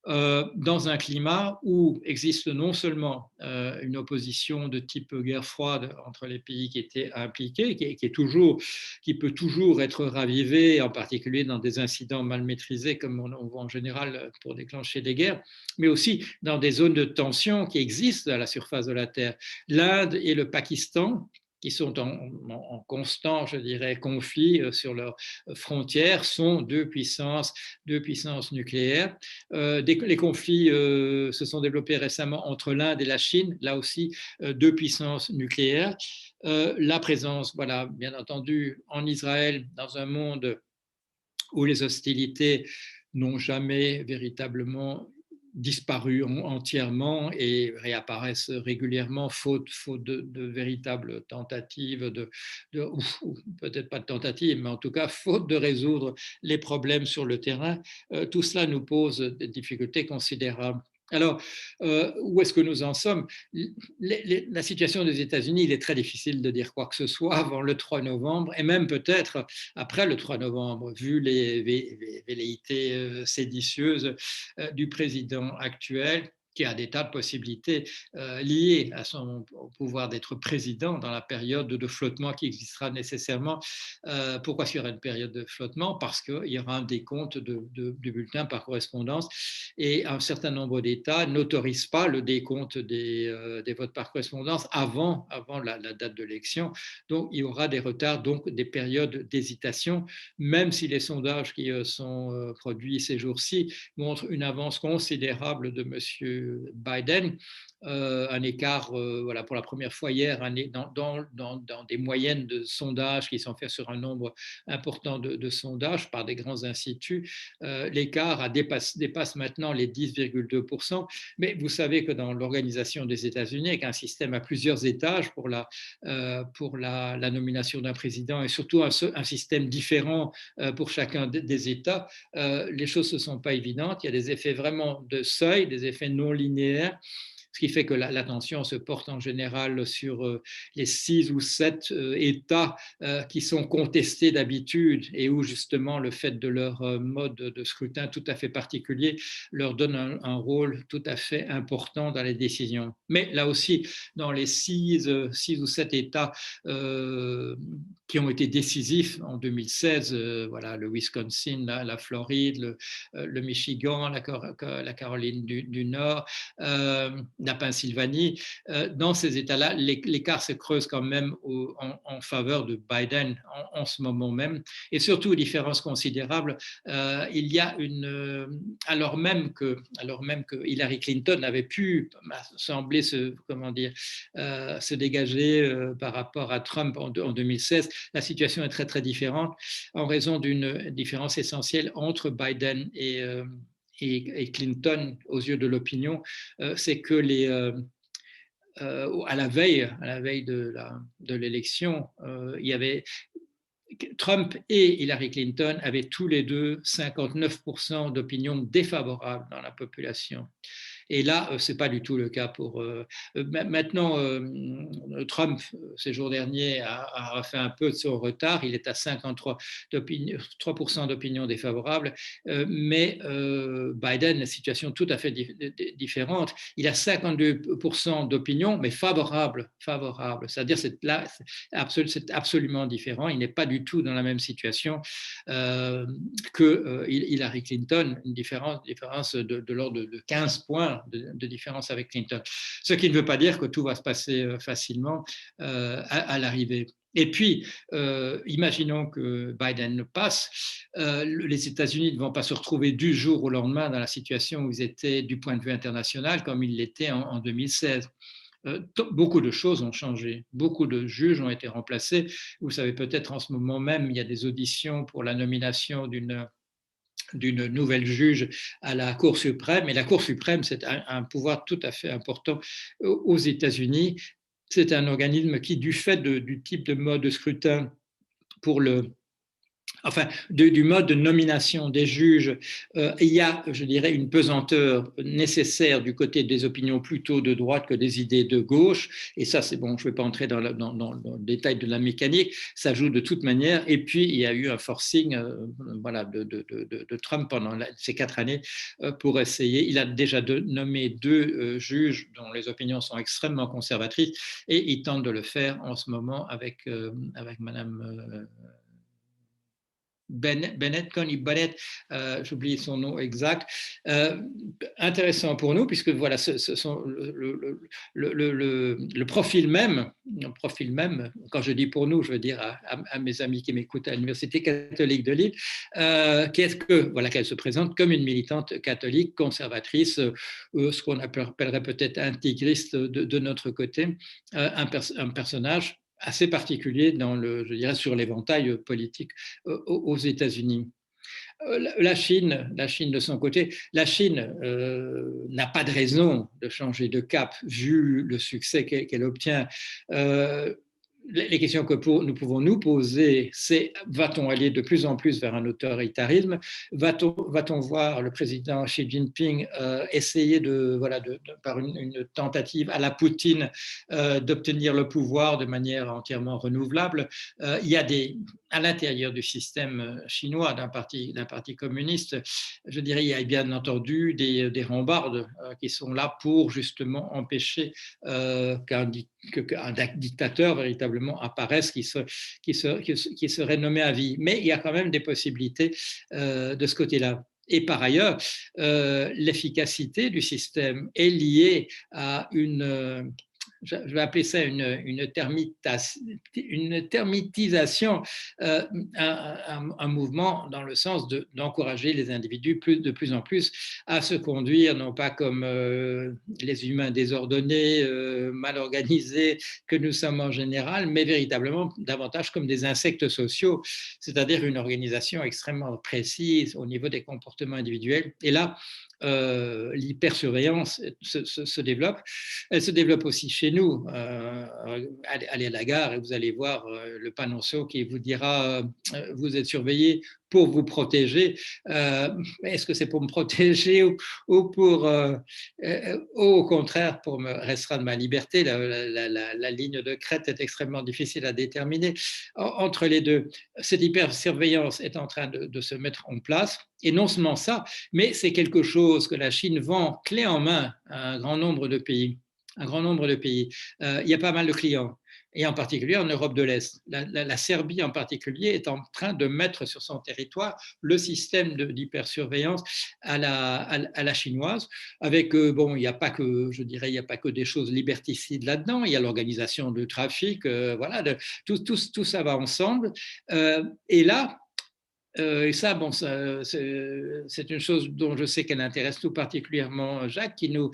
Dans un climat où existe non seulement une opposition de type guerre froide entre les pays qui étaient impliqués, qui peut toujours être ravivée, en particulier dans des incidents mal maîtrisés, comme on voit en général pour déclencher des guerres, mais aussi dans des zones de tension qui existent à la surface de la Terre. L'Inde et le Pakistan, qui sont en constant, je dirais, conflit sur leurs frontières, sont deux puissances nucléaires. Les conflits se sont développés récemment entre l'Inde et la Chine, là aussi deux puissances nucléaires. La présence, voilà, bien entendu, en Israël, dans un monde où les hostilités n'ont jamais véritablement disparu entièrement et réapparaissent régulièrement faute de véritables tentatives, ou peut-être pas de tentatives, mais en tout cas faute de résoudre les problèmes sur le terrain. Tout cela nous pose des difficultés considérables. Alors, où est-ce que nous en sommes? La situation des États-Unis, il est très difficile de dire quoi que ce soit avant le 3 novembre, et même peut-être après le 3 novembre, vu les velléités séditieuses du président actuel, qui a des tas de possibilités liées au pouvoir d'être président dans la période de flottement qui existera nécessairement. Pourquoi est-ce qu'il y aura une période de flottement? Parce qu'il y aura un décompte de bulletins par correspondance et un certain nombre d'États n'autorisent pas le décompte des votes par correspondance avant la date de l'élection. Donc, il y aura des retards, donc des périodes d'hésitation, même si les sondages qui sont produits ces jours-ci montrent une avance considérable de M. Biden, un écart, voilà, pour la première fois hier, dans des moyennes de sondages qui sont faits sur un nombre important de sondages par des grands instituts, l'écart dépasse maintenant les 10,2%. Mais vous savez que dans l'organisation des États-Unis, avec un système à plusieurs étages pour la nomination d'un président et surtout un système différent pour chacun des États, les choses ne sont pas évidentes. Il y a des effets vraiment de seuil, des effets non linéaires, ce qui fait que l'attention se porte en général sur les 6 ou 7 États qui sont contestés d'habitude et où justement le fait de leur mode de scrutin tout à fait particulier leur donne un rôle tout à fait important dans les décisions. Mais là aussi, dans les 6 ou 7 États qui ont été décisifs en 2016, voilà, le Wisconsin, la Floride, le Michigan, la Caroline du Nord, la Pennsylvanie, dans ces États-là, l'écart se creuse quand même en faveur de Biden en ce moment même. Et surtout, différence considérable, il y a alors même que Hillary Clinton avait pu sembler se dégager par rapport à Trump en 2016, la situation est très, très différente en raison d'une différence essentielle entre Biden et Clinton aux yeux de l'opinion, c'est que à la veille de l'élection, il y avait Trump et Hillary Clinton avaient tous les deux 59% d'opinion défavorable dans la population. Et là, ce n'est pas du tout le cas pour. Maintenant, Trump, ces jours derniers, a fait un peu de son retard. Il est à 53% d'opinion défavorable. Mais Biden, la situation tout à fait différente. Il a 52% d'opinion, mais favorable. C'est-à-dire, c'est absolument différent. Il n'est pas du tout dans la même situation que Hillary Clinton, une différence de l'ordre de 15 points majeur de différence avec Clinton. Ce qui ne veut pas dire que tout va se passer facilement à l'arrivée. Et puis, imaginons que Biden passe, les États-Unis ne vont pas se retrouver du jour au lendemain dans la situation où ils étaient du point de vue international comme ils l'étaient en 2016. Beaucoup de choses ont changé, beaucoup de juges ont été remplacés. Vous savez peut-être en ce moment même, il y a des auditions pour la nomination d'une nouvelle juge à la Cour suprême. Et la Cour suprême, c'est un pouvoir tout à fait important aux États-Unis. C'est un organisme qui, du fait du type de mode de scrutin pour du mode de nomination des juges, il y a, je dirais, une pesanteur nécessaire du côté des opinions plutôt de droite que des idées de gauche. Et ça, c'est bon, je ne vais pas entrer dans le détail de la mécanique, ça joue de toute manière. Et puis, il y a eu un forcing de Trump pendant ces 4 années pour essayer. Il a déjà nommé 2 juges dont les opinions sont extrêmement conservatrices et il tente de le faire en ce moment avec Madame Connie Bennett, j'oublie son nom exact, intéressant pour nous, puisque voilà, le profil même, quand je dis pour nous, je veux dire à mes amis qui m'écoutent à l'Université catholique de Lille, qu'elle se présente comme une militante catholique conservatrice, ce qu'on appellerait peut-être intégriste de notre côté, un personnage assez particulier je dirais, sur l'éventail politique aux États-Unis. La Chine de son côté, la Chine n'a pas de raison de changer de cap vu le succès qu'elle obtient. Les questions que nous pouvons nous poser, c'est va-t-on aller de plus en plus vers un autoritarisme? Va-t-on voir le président Xi Jinping essayer par une tentative à la Poutine d'obtenir le pouvoir de manière entièrement renouvelable? Il y a à l'intérieur du système chinois, d'un parti communiste, je dirais, il y a bien entendu des rambardes qui sont là pour justement empêcher qu'un dictateur véritablement apparaisse qui serait nommé à vie. Mais il y a quand même des possibilités de ce côté-là. Et par ailleurs, l'efficacité du système est liée à je vais appeler ça une termitisation, un mouvement dans le sens d'encourager les individus de plus en plus à se conduire, non pas comme les humains désordonnés, mal organisés que nous sommes en général, mais véritablement davantage comme des insectes sociaux, c'est-à-dire une organisation extrêmement précise au niveau des comportements individuels. Et là, l'hypersurveillance se développe. Elle se développe aussi chez nous. Allez à la gare et vous allez voir le panonceau qui vous dira vous êtes surveillé pour vous protéger. Est-ce que c'est pour me protéger ou au contraire pour me restreindre ma liberté? La ligne de crête est extrêmement difficile à déterminer. Entre les deux, cette hypersurveillance est en train de se mettre en place. Et non seulement ça, mais c'est quelque chose que la Chine vend clé en main à un grand nombre de pays. Il y a pas mal de clients, et en particulier en Europe de l'Est. La Serbie en particulier est en train de mettre sur son territoire le système d'hypersurveillance à la chinoise, avec, il n'y a pas que, je dirais, il n'y a pas que des choses liberticides là-dedans, il y a l'organisation de trafic, tout ça va ensemble. Et là, et ça, c'est une chose dont je sais qu'elle intéresse tout particulièrement Jacques, qui nous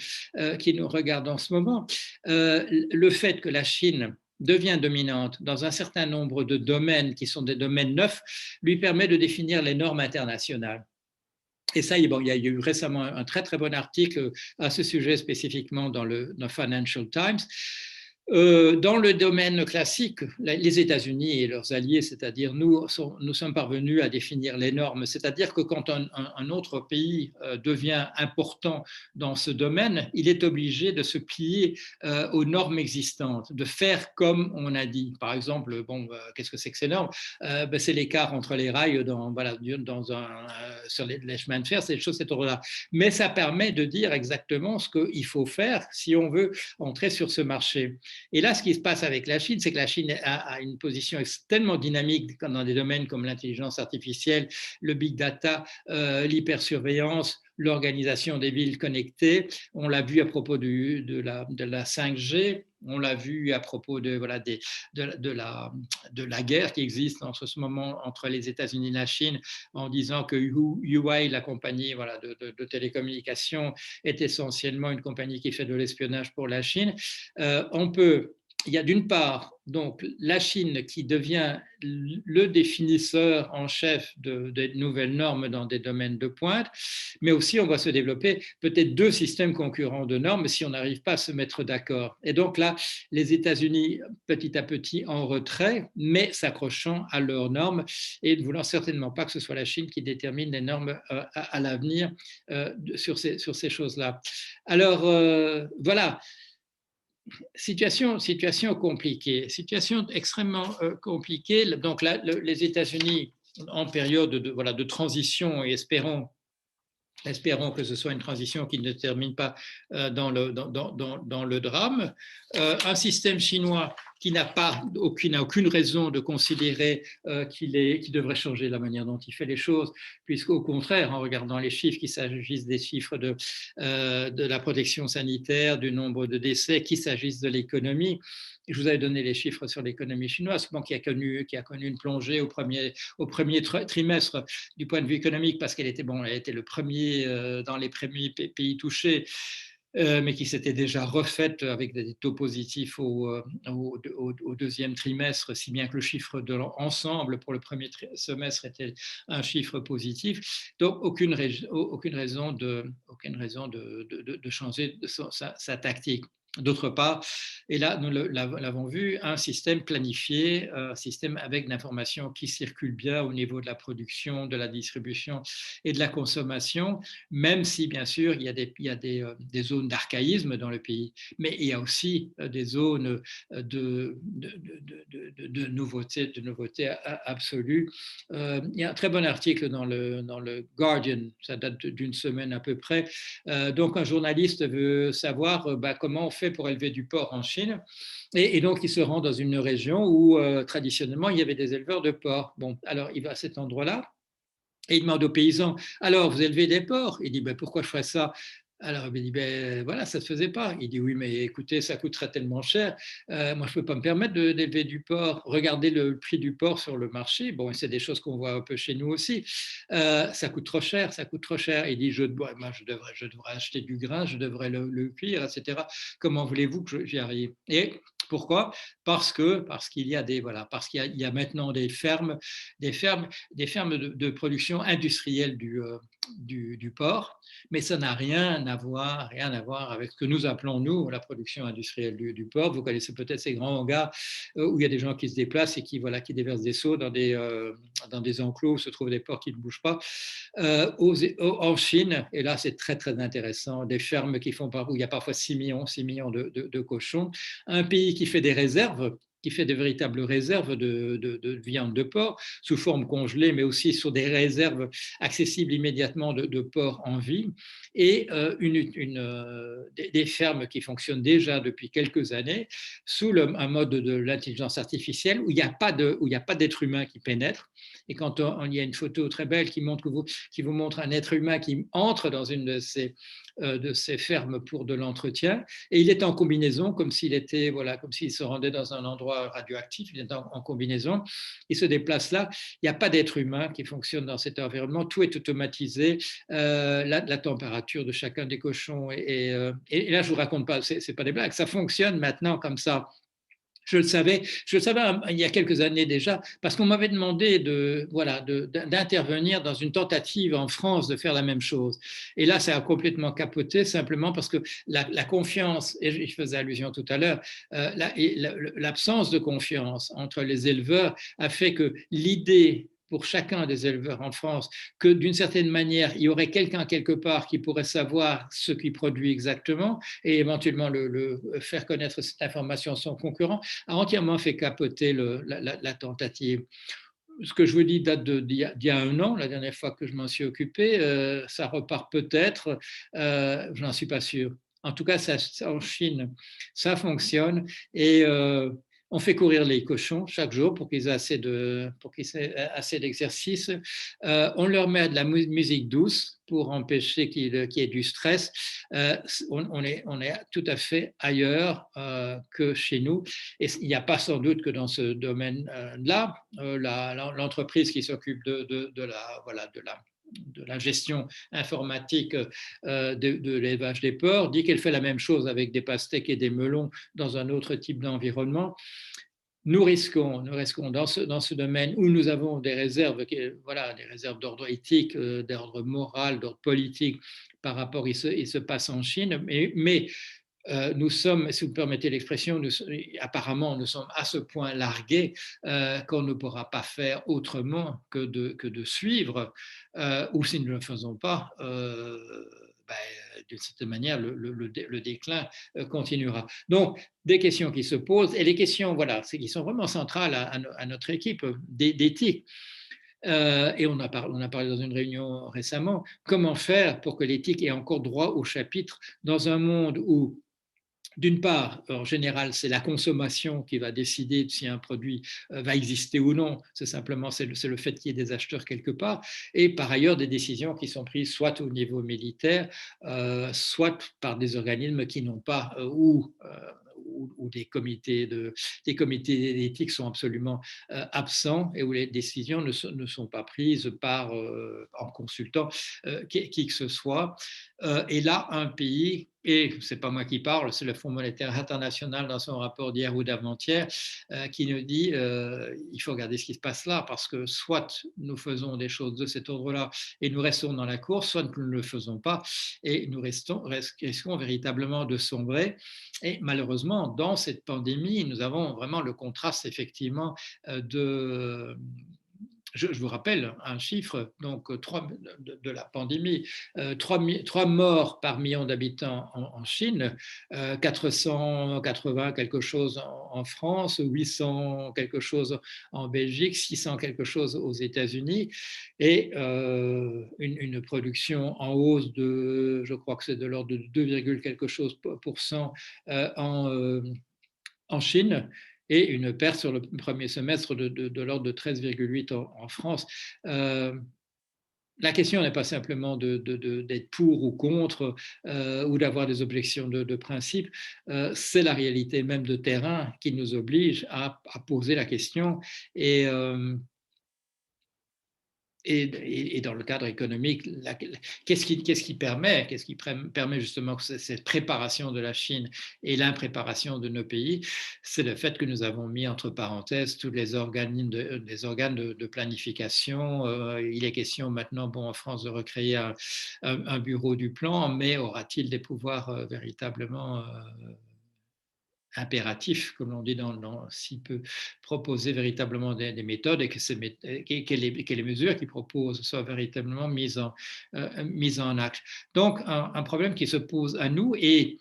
regarde en ce moment. Le fait que la Chine devient dominante dans un certain nombre de domaines qui sont des domaines neufs, lui permet de définir les normes internationales. Et ça, il y a eu récemment un très très bon article à ce sujet spécifiquement dans le Financial Times. Dans le domaine classique, les États-Unis et leurs alliés, c'est-à-dire nous sommes parvenus à définir les normes. C'est-à-dire que quand un autre pays devient important dans ce domaine, il est obligé de se plier aux normes existantes, de faire comme on a dit. Par exemple, qu'est-ce que c'est que ces normes? C'est l'écart entre les rails sur les chemins de fer, c'est des choses de cet ordre-là. Mais ça permet de dire exactement ce qu'il faut faire si on veut entrer sur ce marché. Et là, ce qui se passe avec la Chine, c'est que la Chine a une position tellement dynamique dans des domaines comme l'intelligence artificielle, le big data, l'hypersurveillance, l'organisation des villes connectées. On l'a vu à propos de la 5G. On l'a vu à propos voilà, de la guerre qui existe en ce moment entre les États-Unis et la Chine, en disant que Huawei, la compagnie voilà, de télécommunications, est essentiellement une compagnie qui fait de l'espionnage pour la Chine. Il y a d'une part donc la Chine qui devient le définisseur en chef de nouvelles normes dans des domaines de pointe, mais aussi on va se développer peut-être deux systèmes concurrents de normes si on n'arrive pas à se mettre d'accord. Et donc là, les États-Unis petit à petit en retrait, mais s'accrochant à leurs normes et ne voulant certainement pas que ce soit la Chine qui détermine les normes à l'avenir sur ces choses-là. Alors voilà. Situation compliquée, situation extrêmement compliquée. Donc là, les États-Unis en période voilà, de transition et espérons que ce soit une transition qui ne termine pas dans le drame. Un système chinois qui n'a aucune raison de considérer qu'il devrait changer la manière dont il fait les choses, puisqu'au contraire, en regardant les chiffres, qu'il s'agisse des chiffres de la protection sanitaire, du nombre de décès, qu'il s'agisse de l'économie, je vous avais donné les chiffres sur l'économie chinoise, qui a connu une plongée au premier trimestre du point de vue économique, parce qu'elle était le premier dans les premiers pays touchés, mais qui s'était déjà refaite avec des taux positifs au deuxième trimestre, si bien que le chiffre de l'ensemble pour le premier semestre était un chiffre positif. Donc, aucune raison de changer sa tactique. D'autre part, et là, nous l'avons vu, un système planifié, un système avec l'information qui circule bien au niveau de la production, de la distribution et de la consommation, même si, bien sûr, il y a des zones d'archaïsme dans le pays, mais il y a aussi des zones de nouveauté absolue. Il y a un très bon article dans le Guardian, ça date d'une semaine à peu près. Donc, un journaliste veut savoir comment on fait pour élever du porc en Chine. Et donc, il se rend dans une région où, traditionnellement, il y avait des éleveurs de porcs. Bon, alors, il va à cet endroit-là et il demande aux paysans, alors, vous élevez des porcs? Il dit, pourquoi je ferais ça? Alors, il dit, voilà, ça ne se faisait pas. Il dit, oui, mais écoutez, ça coûterait tellement cher. Moi, je ne peux pas me permettre d'élever du porc. Regardez le prix du porc sur le marché. Bon, c'est des choses qu'on voit un peu chez nous aussi. Ça coûte trop cher, ça coûte trop cher. Il dit, moi, je devrais acheter du grain, je devrais le cuire, etc. Comment voulez-vous que j'y arrive? Et pourquoi? Parce qu'il y a parce qu'il y a maintenant des fermes de production industrielle du porc, mais ça n'a rien à voir avec ce que nous appelons, nous, la production industrielle du porc. Vous connaissez peut-être ces grands hangars où il y a des gens qui se déplacent et qui déversent des seaux dans des enclos où se trouvent des porcs qui ne bougent pas. En Chine, et là c'est très très intéressant, des fermes où il y a parfois 6 millions de cochons, un pays qui fait des réserves, qui fait de véritables réserves de viande de porc sous forme congelée, mais aussi sur des réserves accessibles immédiatement de porc en vie, et des fermes qui fonctionnent déjà depuis quelques années sous un mode de l'intelligence artificielle où il n'y a pas d'être humain qui pénètre. Et quand il y a une photo très belle qui vous montre un être humain qui entre dans une de ces fermes pour de l'entretien, et il est en combinaison comme s'il se rendait dans un endroit radioactif. Il est en combinaison, il se déplace là. Il n'y a pas d'être humain qui fonctionne dans cet environnement. Tout est automatisé. La température de chacun des cochons et là je vous raconte pas, c'est pas des blagues. Ça fonctionne maintenant comme ça. Je le savais il y a quelques années déjà, parce qu'on m'avait demandé d'intervenir dans une tentative en France de faire la même chose. Et là, ça a complètement capoté, simplement parce que la confiance, et je faisais allusion tout à l'heure, l'absence de confiance entre les éleveurs a fait que l'idée pour chacun des éleveurs en France, que d'une certaine manière, il y aurait quelqu'un quelque part qui pourrait savoir ce qu'il produit exactement et éventuellement le faire connaître cette information à son concurrent, a entièrement fait capoter la tentative. Ce que je vous dis date d'il y a un an, la dernière fois que je m'en suis occupé. Ça repart peut-être, je n'en suis pas sûr. En tout cas, en Chine, ça fonctionne et On fait courir les cochons chaque jour pour qu'ils aient assez d'exercice. On leur met de la musique douce pour empêcher qu'il y ait du stress. On est tout à fait ailleurs que chez nous. Et il n'y a pas sans doute que dans ce domaine-là, l'entreprise qui s'occupe de la gestion informatique de l'élevage des porcs dit qu'elle fait la même chose avec des pastèques et des melons dans un autre type d'environnement. Nous risquons dans ce domaine où nous avons des réserves, des réserves d'ordre éthique, d'ordre moral, d'ordre politique par rapport à ce qui se passe en Chine, mais nous sommes, si vous permettez l'expression, apparemment nous sommes à ce point largués qu'on ne pourra pas faire autrement que de suivre, ou si nous ne le faisons pas, d'une certaine manière, le déclin continuera. Donc, des questions qui se posent, et les questions, qui sont vraiment centrales à notre équipe d'éthique. Et on a parlé dans une réunion récemment, comment faire pour que l'éthique ait encore droit au chapitre dans un monde où, d'une part, en général, c'est la consommation qui va décider si un produit va exister ou non. C'est le fait qu'il y ait des acheteurs quelque part. Et par ailleurs, des décisions qui sont prises soit au niveau militaire, soit par des organismes qui n'ont pas où des comités d'éthique sont absolument absents et où les décisions ne sont pas prises en consultant qui que ce soit. Et là, un pays, et ce n'est pas moi qui parle, c'est le Fonds monétaire international dans son rapport d'hier ou d'avant-hier, qui nous dit il faut regarder ce qui se passe là, parce que soit nous faisons des choses de cet ordre-là et nous restons dans la course, soit nous ne le faisons pas et nous risquons véritablement de sombrer. Et malheureusement, dans cette pandémie, nous avons vraiment le contraste effectivement je vous rappelle un chiffre de la pandémie, 3 morts par million d'habitants en Chine, 480 quelque chose en France, 800 quelque chose en Belgique, 600 quelque chose aux États-Unis, et une production en hausse je crois que c'est de l'ordre de 2, quelque chose en Chine, et une perte sur le premier semestre de l'ordre de 13,8 en France. La question n'est pas simplement d'être pour ou contre ou d'avoir des objections de principe, c'est la réalité même de terrain qui nous oblige à poser la question. Et dans le cadre économique, qu'est-ce qui permet justement cette préparation de la Chine et l'impréparation de nos pays? C'est le fait que nous avons mis entre parenthèses tous les organes de planification. Il est question maintenant, en France, de recréer un bureau du plan, mais aura-t-il des pouvoirs véritablement impératif, comme on dit, s'il peut proposer véritablement des méthodes et que les mesures qu'il propose soient véritablement mises en acte. Donc, un problème qui se pose à nous, et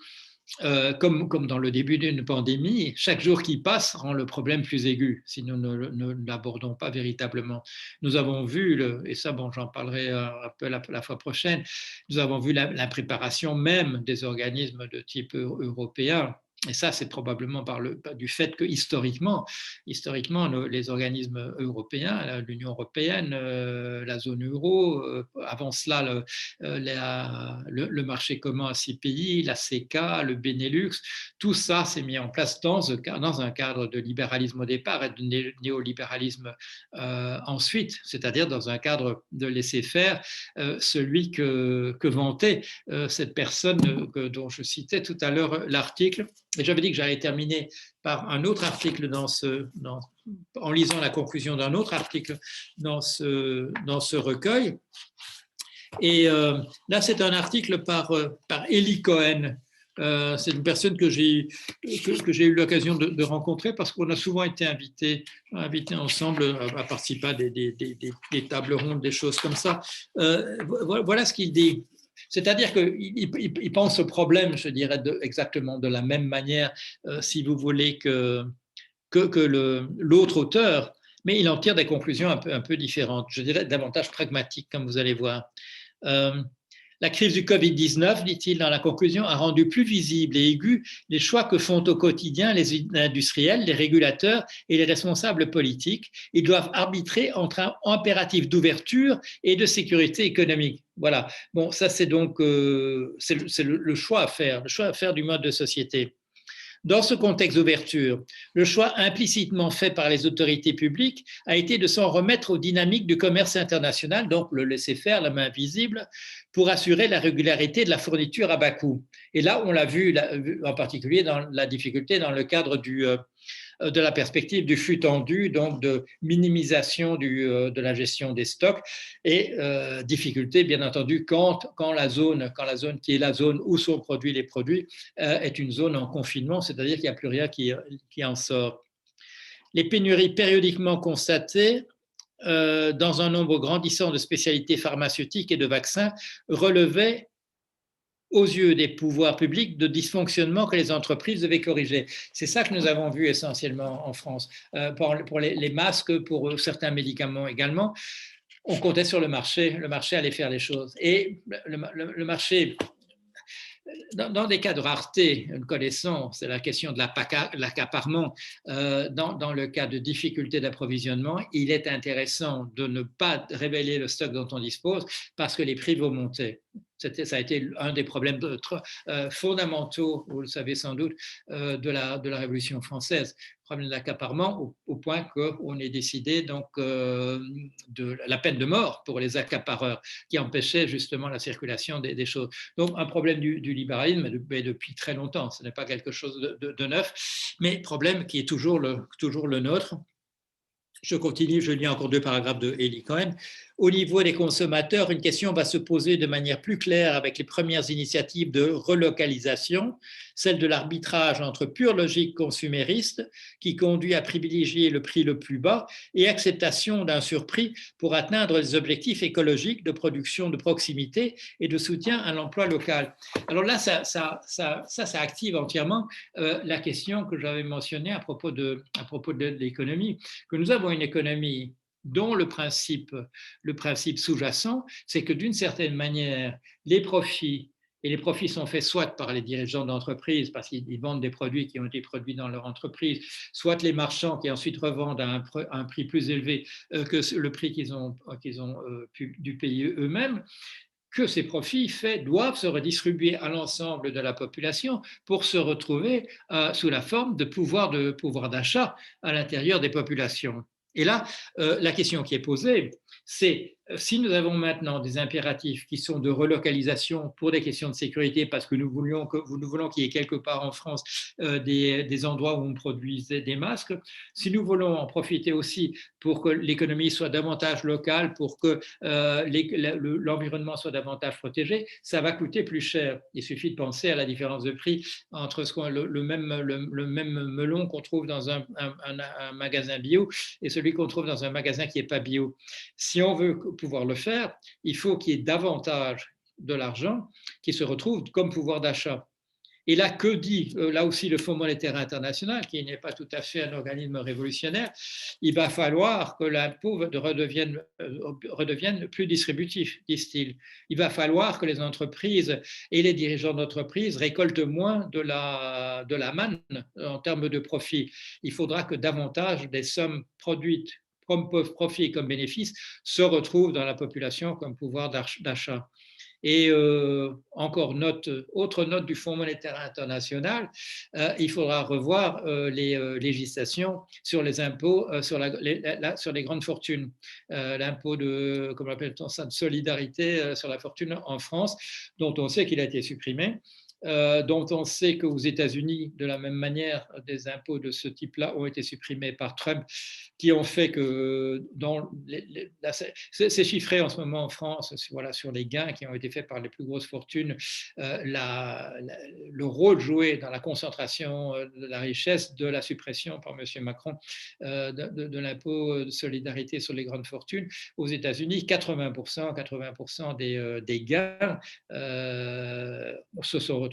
comme dans le début d'une pandémie, chaque jour qui passe rend le problème plus aigu si nous ne l'abordons pas véritablement. Nous avons vu, et ça, j'en parlerai un peu la fois prochaine, nous avons vu l'impréparation même des organismes de type européen. Et ça, c'est probablement du fait que historiquement, les organismes européens, l'Union européenne, la zone euro, avant cela, le marché commun à 6 pays, la CECA, le Benelux, tout ça s'est mis en place dans un cadre de libéralisme au départ et de néolibéralisme ensuite, c'est-à-dire dans un cadre de laisser-faire, celui que vantait cette personne dont je citais tout à l'heure l'article. Et j'avais dit que j'allais terminer par un autre article en lisant la conclusion d'un autre article dans ce recueil. Et là, c'est un article par Eli Cohen. C'est une personne que j'ai eu l'occasion de rencontrer parce qu'on a souvent été invités ensemble à participer à des tables rondes, des choses comme ça. Voilà ce qu'il dit. C'est-à-dire qu'il pense au problème, je dirais, exactement de la même manière, si vous voulez, que l'autre auteur, mais il en tire des conclusions un peu différentes, je dirais davantage pragmatiques, comme vous allez voir. La crise du Covid-19, dit-il dans la conclusion, a rendu plus visibles et aigus les choix que font au quotidien les industriels, les régulateurs et les responsables politiques. Ils doivent arbitrer entre un impératif d'ouverture et de sécurité économique. Voilà. Bon, ça c'est donc c'est le choix à faire, le choix à faire du mode de société. Dans ce contexte d'ouverture, le choix implicitement fait par les autorités publiques a été de s'en remettre aux dynamiques du commerce international, donc le laisser-faire, la main visible, pour assurer la régularité de la fourniture à bas coût. Et là, on l'a vu en particulier dans la difficulté dans le cadre de la perspective du flux tendu, donc de minimisation de la gestion des stocks et difficulté, bien entendu, quand la zone qui est la zone où sont produits les produits est une zone en confinement, c'est-à-dire qu'il n'y a plus rien qui en sort. Les pénuries périodiquement constatées dans un nombre grandissant de spécialités pharmaceutiques et de vaccins relevaient aux yeux des pouvoirs publics de dysfonctionnements que les entreprises devaient corriger. C'est ça que nous avons vu essentiellement en France. Pour les masques, pour certains médicaments également, on comptait sur le marché allait faire les choses. Et le marché, dans des cas de rareté, nous connaissons, c'est la question de l'accaparement. Dans le cas de difficulté d'approvisionnement, il est intéressant de ne pas révéler le stock dont on dispose parce que les prix vont monter. Ça a été un des problèmes fondamentaux, vous le savez sans doute, de la Révolution française. Le problème de l'accaparement au point qu'on ait décidé donc, de la peine de mort pour les accapareurs qui empêchait justement la circulation des choses. Donc un problème du libéralisme depuis très longtemps, ce n'est pas quelque chose de neuf, mais problème qui est toujours le nôtre. Je continue, je lis encore 2 paragraphes de Eli Cohen. Au niveau des consommateurs, une question va se poser de manière plus claire avec les premières initiatives de relocalisation, celle de l'arbitrage entre pure logique consumériste qui conduit à privilégier le prix le plus bas et acceptation d'un surprix pour atteindre les objectifs écologiques de production de proximité et de soutien à l'emploi local. Alors là, ça active entièrement la question que j'avais mentionnée à propos de l'économie, que nous avons une économie dont le principe sous-jacent, c'est que d'une certaine manière, les profits sont faits soit par les dirigeants d'entreprise parce qu'ils vendent des produits qui ont été produits dans leur entreprise, soit les marchands qui ensuite revendent à un prix plus élevé que le prix qu'ils ont dû payer eux-mêmes, que ces profits faits doivent se redistribuer à l'ensemble de la population pour se retrouver sous la forme de pouvoir d'achat à l'intérieur des populations. Et là, la question qui est posée, c'est si nous avons maintenant des impératifs qui sont de relocalisation pour des questions de sécurité, parce que nous voulons qu'il y ait quelque part en France des endroits où on produise des masques, si nous voulons en profiter aussi pour que l'économie soit davantage locale, pour que l'environnement soit davantage protégé, ça va coûter plus cher. Il suffit de penser à la différence de prix entre le même melon qu'on trouve dans un magasin bio et celui qu'on trouve dans un magasin qui n'est pas bio. Si on veut pouvoir le faire, il faut qu'il y ait davantage de l'argent qui se retrouve comme pouvoir d'achat. Et là, que dit là aussi le Fonds monétaire international, qui n'est pas tout à fait un organisme révolutionnaire, il va falloir que l'impôt redevienne plus distributif, disent-ils. Il va falloir que les entreprises et les dirigeants d'entreprises récoltent moins de la manne en termes de profit. Il faudra que davantage des sommes produites comme profit et comme bénéfice se retrouvent dans la population comme pouvoir d'achat. Et autre note du Fonds monétaire international, il faudra revoir les législations sur les impôts sur les grandes fortunes. L'impôt comment appelle-t-on ça, de solidarité sur la fortune en France, dont on sait qu'il a été supprimé. Dont on sait qu'aux États-Unis, de la même manière, des impôts de ce type-là ont été supprimés par Trump, qui ont fait que c'est chiffré en ce moment en France, voilà, sur les gains qui ont été faits par les plus grosses fortunes, le rôle joué dans la concentration de la richesse de la suppression par M. Macron de l'impôt de solidarité sur les grandes fortunes. Aux États-Unis, 80% des gains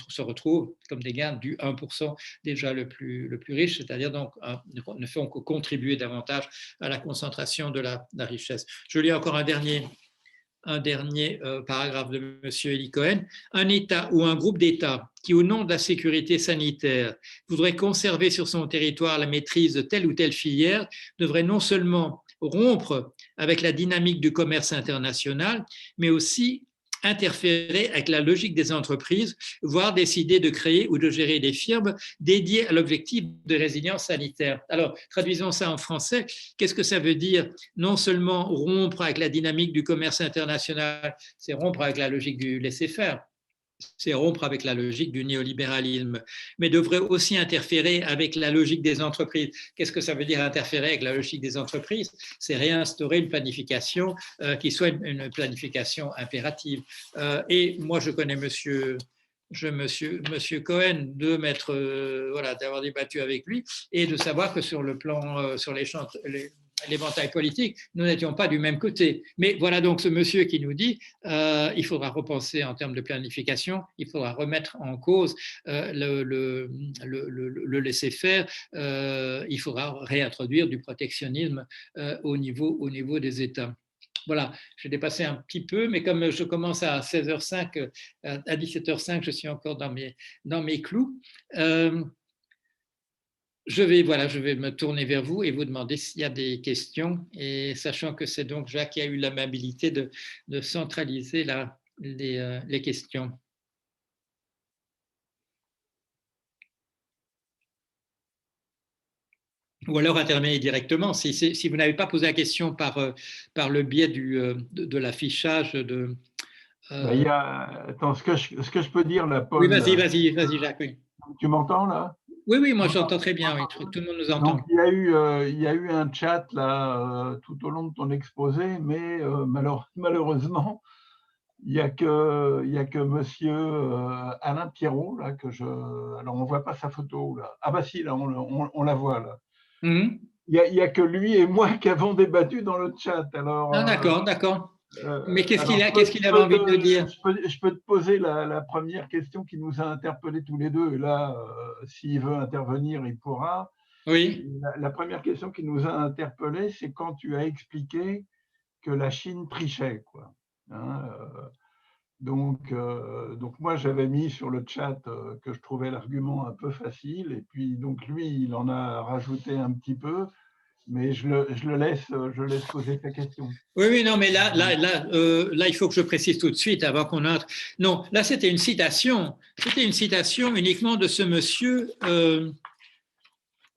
se retrouvent comme des gains du 1% déjà le plus riche, c'est-à-dire donc ne font que contribuer davantage à la concentration de la richesse. Je lis encore un dernier un dernier paragraphe de M. Eli Cohen, un État ou un groupe d'États qui, au nom de la sécurité sanitaire, voudrait conserver sur son territoire la maîtrise de telle ou telle filière, devrait non seulement rompre avec la dynamique du commerce international, mais aussi interférer avec la logique des entreprises, voire décider de créer ou de gérer des firmes dédiées à l'objectif de résilience sanitaire. Alors, traduisons ça en français. Qu'est-ce que ça veut dire? Non seulement rompre avec la dynamique du commerce international, c'est rompre avec la logique du laisser-faire, c'est rompre avec la logique du néolibéralisme, mais devrait aussi interférer avec la logique des entreprises. Qu'est-ce que ça veut dire interférer avec la logique des entreprises? C'est réinstaurer une planification qui soit une planification impérative. Et moi, je connais monsieur Cohen, de m'être, voilà, d'avoir débattu avec lui et de savoir que sur le plan, sur l'éventail politique, nous n'étions pas du même côté. Mais voilà donc ce monsieur qui nous dit il faudra repenser en termes de planification, il faudra remettre en cause le laisser-faire, il faudra réintroduire du protectionnisme au niveau des États. Voilà, j'ai dépassé un petit peu, mais comme je commence à 16h05, à 17h05, je suis encore dans mes clous. Je vais me tourner vers vous et vous demander s'il y a des questions, et sachant que c'est donc Jacques qui a eu l'amabilité de centraliser les questions. Ou alors intervenir directement. Si vous n'avez pas posé la question par le biais de l'affichage de… Il y a, attends, ce que je peux dire là, Oui, Paul, vas-y, Jacques. Oui, tu m'entends là? oui, moi j'entends très bien, oui, tout le monde nous entend. Donc il y a eu un chat là tout au long de ton exposé, mais malheureusement, il y a que Monsieur Alain Pierrot là alors on voit pas sa photo là. Ah bah si là on la voit là. Mm-hmm. Il y a que lui et moi qui avons débattu dans le chat. Alors Ah, d'accord. Mais qu'est-ce qu'il avait envie de nous dire? je peux te poser la première question qui nous a interpellés tous les deux. Et là, s'il veut intervenir, il pourra. Oui. La première question qui nous a interpellés, c'est quand tu as expliqué que la Chine trichait, quoi. Hein, donc moi, j'avais mis sur le chat que je trouvais l'argument un peu facile. Et puis, donc lui, il en a rajouté un petit peu. Mais je laisse poser ta question. Oui, non, mais là, il faut que je précise tout de suite avant qu'on entre. Non, là, c'était une citation. C'était une citation uniquement de ce monsieur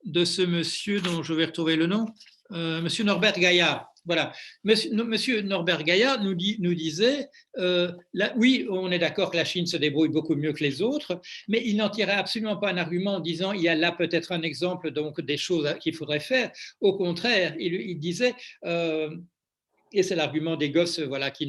dont je vais retrouver le nom, monsieur Norbert Gaillard. Voilà. Monsieur Norbert Gaillard nous disait, oui, on est d'accord que la Chine se débrouille beaucoup mieux que les autres, mais il n'en tirait absolument pas un argument en disant il y a là peut-être un exemple donc des choses qu'il faudrait faire. Au contraire, il disait et c'est l'argument des gosses voilà, qui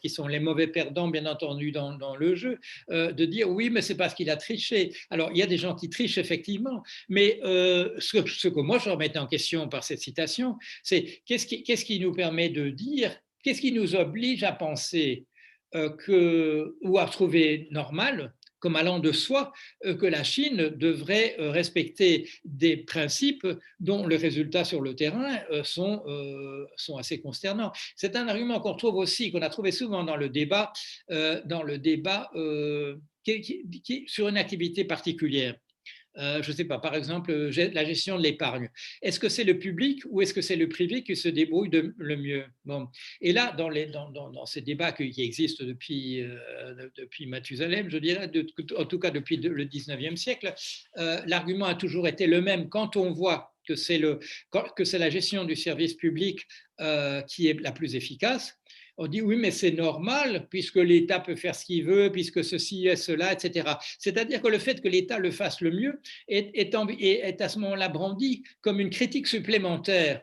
sont les mauvais perdants, bien entendu, dans le jeu, de dire oui, mais c'est parce qu'il a triché. Alors, il y a des gens qui trichent, effectivement, mais ce que moi je remettais en question par cette citation, c'est qu'est-ce qui nous permet de dire, qu'est-ce qui nous oblige à penser ou à trouver normal, comme allant de soi, que la Chine devrait respecter des principes dont les résultats sur le terrain sont assez consternants. C'est un argument qu'on retrouve aussi, qu'on a trouvé souvent dans le débat sur une activité particulière. Je ne sais pas, par exemple, la gestion de l'épargne. Est-ce que c'est le public ou est-ce que c'est le privé qui se débrouille le mieux? Bon. Et là, dans ces débats qui existent depuis Mathusalem, je dirais, en tout cas depuis le 19e siècle, l'argument a toujours été le même. Quand on voit que c'est la gestion du service public qui est la plus efficace, on dit oui, mais c'est normal puisque l'État peut faire ce qu'il veut, puisque ceci et cela, etc. C'est-à-dire que le fait que l'État le fasse le mieux est à ce moment-là brandi comme une critique supplémentaire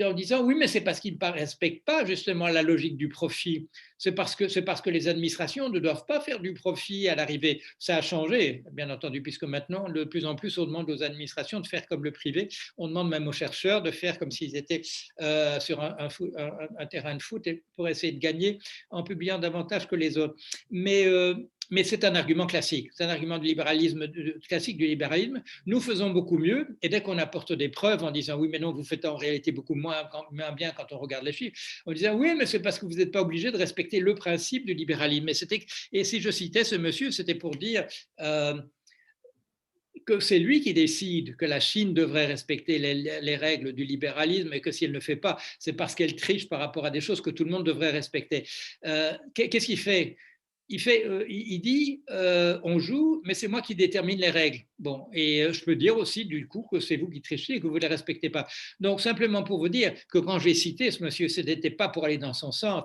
en disant oui, mais c'est parce qu'ils ne respectent pas justement la logique du profit. C'est parce que les administrations ne doivent pas faire du profit à l'arrivée. Ça a changé, bien entendu, puisque maintenant, de plus en plus, on demande aux administrations de faire comme le privé. On demande même aux chercheurs de faire comme s'ils étaient sur un terrain de foot pour essayer de gagner en publiant davantage que les autres. Mais Mais c'est un argument classique, c'est un argument du libéralisme, classique du libéralisme. Nous faisons beaucoup mieux, et dès qu'on apporte des preuves en disant oui, mais non, vous faites en réalité beaucoup moins bien quand on regarde les chiffres, on disait oui, mais c'est parce que vous n'êtes pas obligé de respecter le principe du libéralisme. Et si je citais ce monsieur, c'était pour dire que c'est lui qui décide que la Chine devrait respecter les règles du libéralisme et que si elle ne le fait pas, c'est parce qu'elle triche par rapport à des choses que tout le monde devrait respecter. Qu'est-ce qu'il fait? Il dit on joue, mais c'est moi qui détermine les règles. Bon, et je peux dire aussi du coup que c'est vous qui trichez et que vous ne les respectez pas. Donc simplement pour vous dire que quand j'ai cité ce monsieur, ce n'était pas pour aller dans son sens,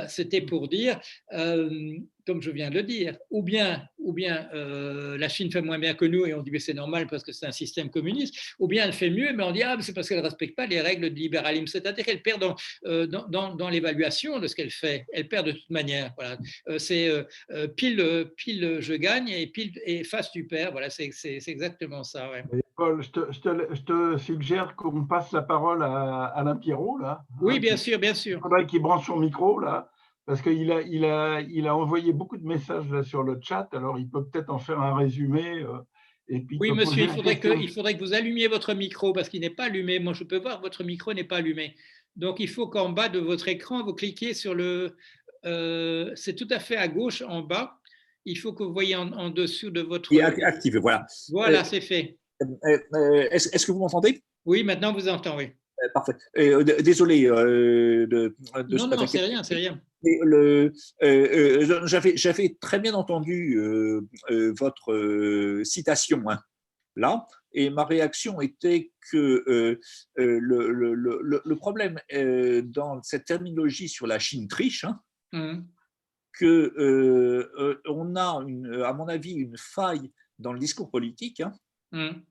c'était pour dire, comme je viens de le dire, ou bien la Chine fait moins bien que nous et on dit mais c'est normal parce que c'est un système communiste, ou bien elle fait mieux, mais on dit ah c'est parce qu'elle ne respecte pas les règles du libéralisme. C'est-à-dire qu'elle perd dans l'évaluation de ce qu'elle fait. Elle perd de toute manière. Voilà. C'est pile je gagne et pile et face tu perds. Voilà, c'est exactement ça. Ouais. Et Paul, je te suggère qu'on passe la parole à Alain Pierrot, là. Oui, Hein, bien sûr, bien il sûr. faudrait qu'il branche son micro, là, parce qu'il a envoyé beaucoup de messages là, sur le chat, alors il peut peut-être en faire un résumé, et puis il Oui, peut monsieur, poser la question. il faudrait que vous allumiez votre micro parce qu'il n'est pas allumé. Moi, je peux voir que votre micro n'est pas allumé. Donc, il faut qu'en bas de votre écran, vous cliquiez sur le. C'est tout à fait à gauche en bas. Il faut que vous voyez en dessous de Et votre. activé, voilà. Voilà, c'est fait. Est-ce que vous m'entendez? Oui, maintenant vous entendez. Parfait. Désolé de Non, ce non, matin. c'est rien, c'est rien. J'avais très bien entendu votre citation, hein, là, et ma réaction était que le problème dans cette terminologie sur la Chine triche, hein, que on a, à mon avis, une faille dans le discours politique, hein,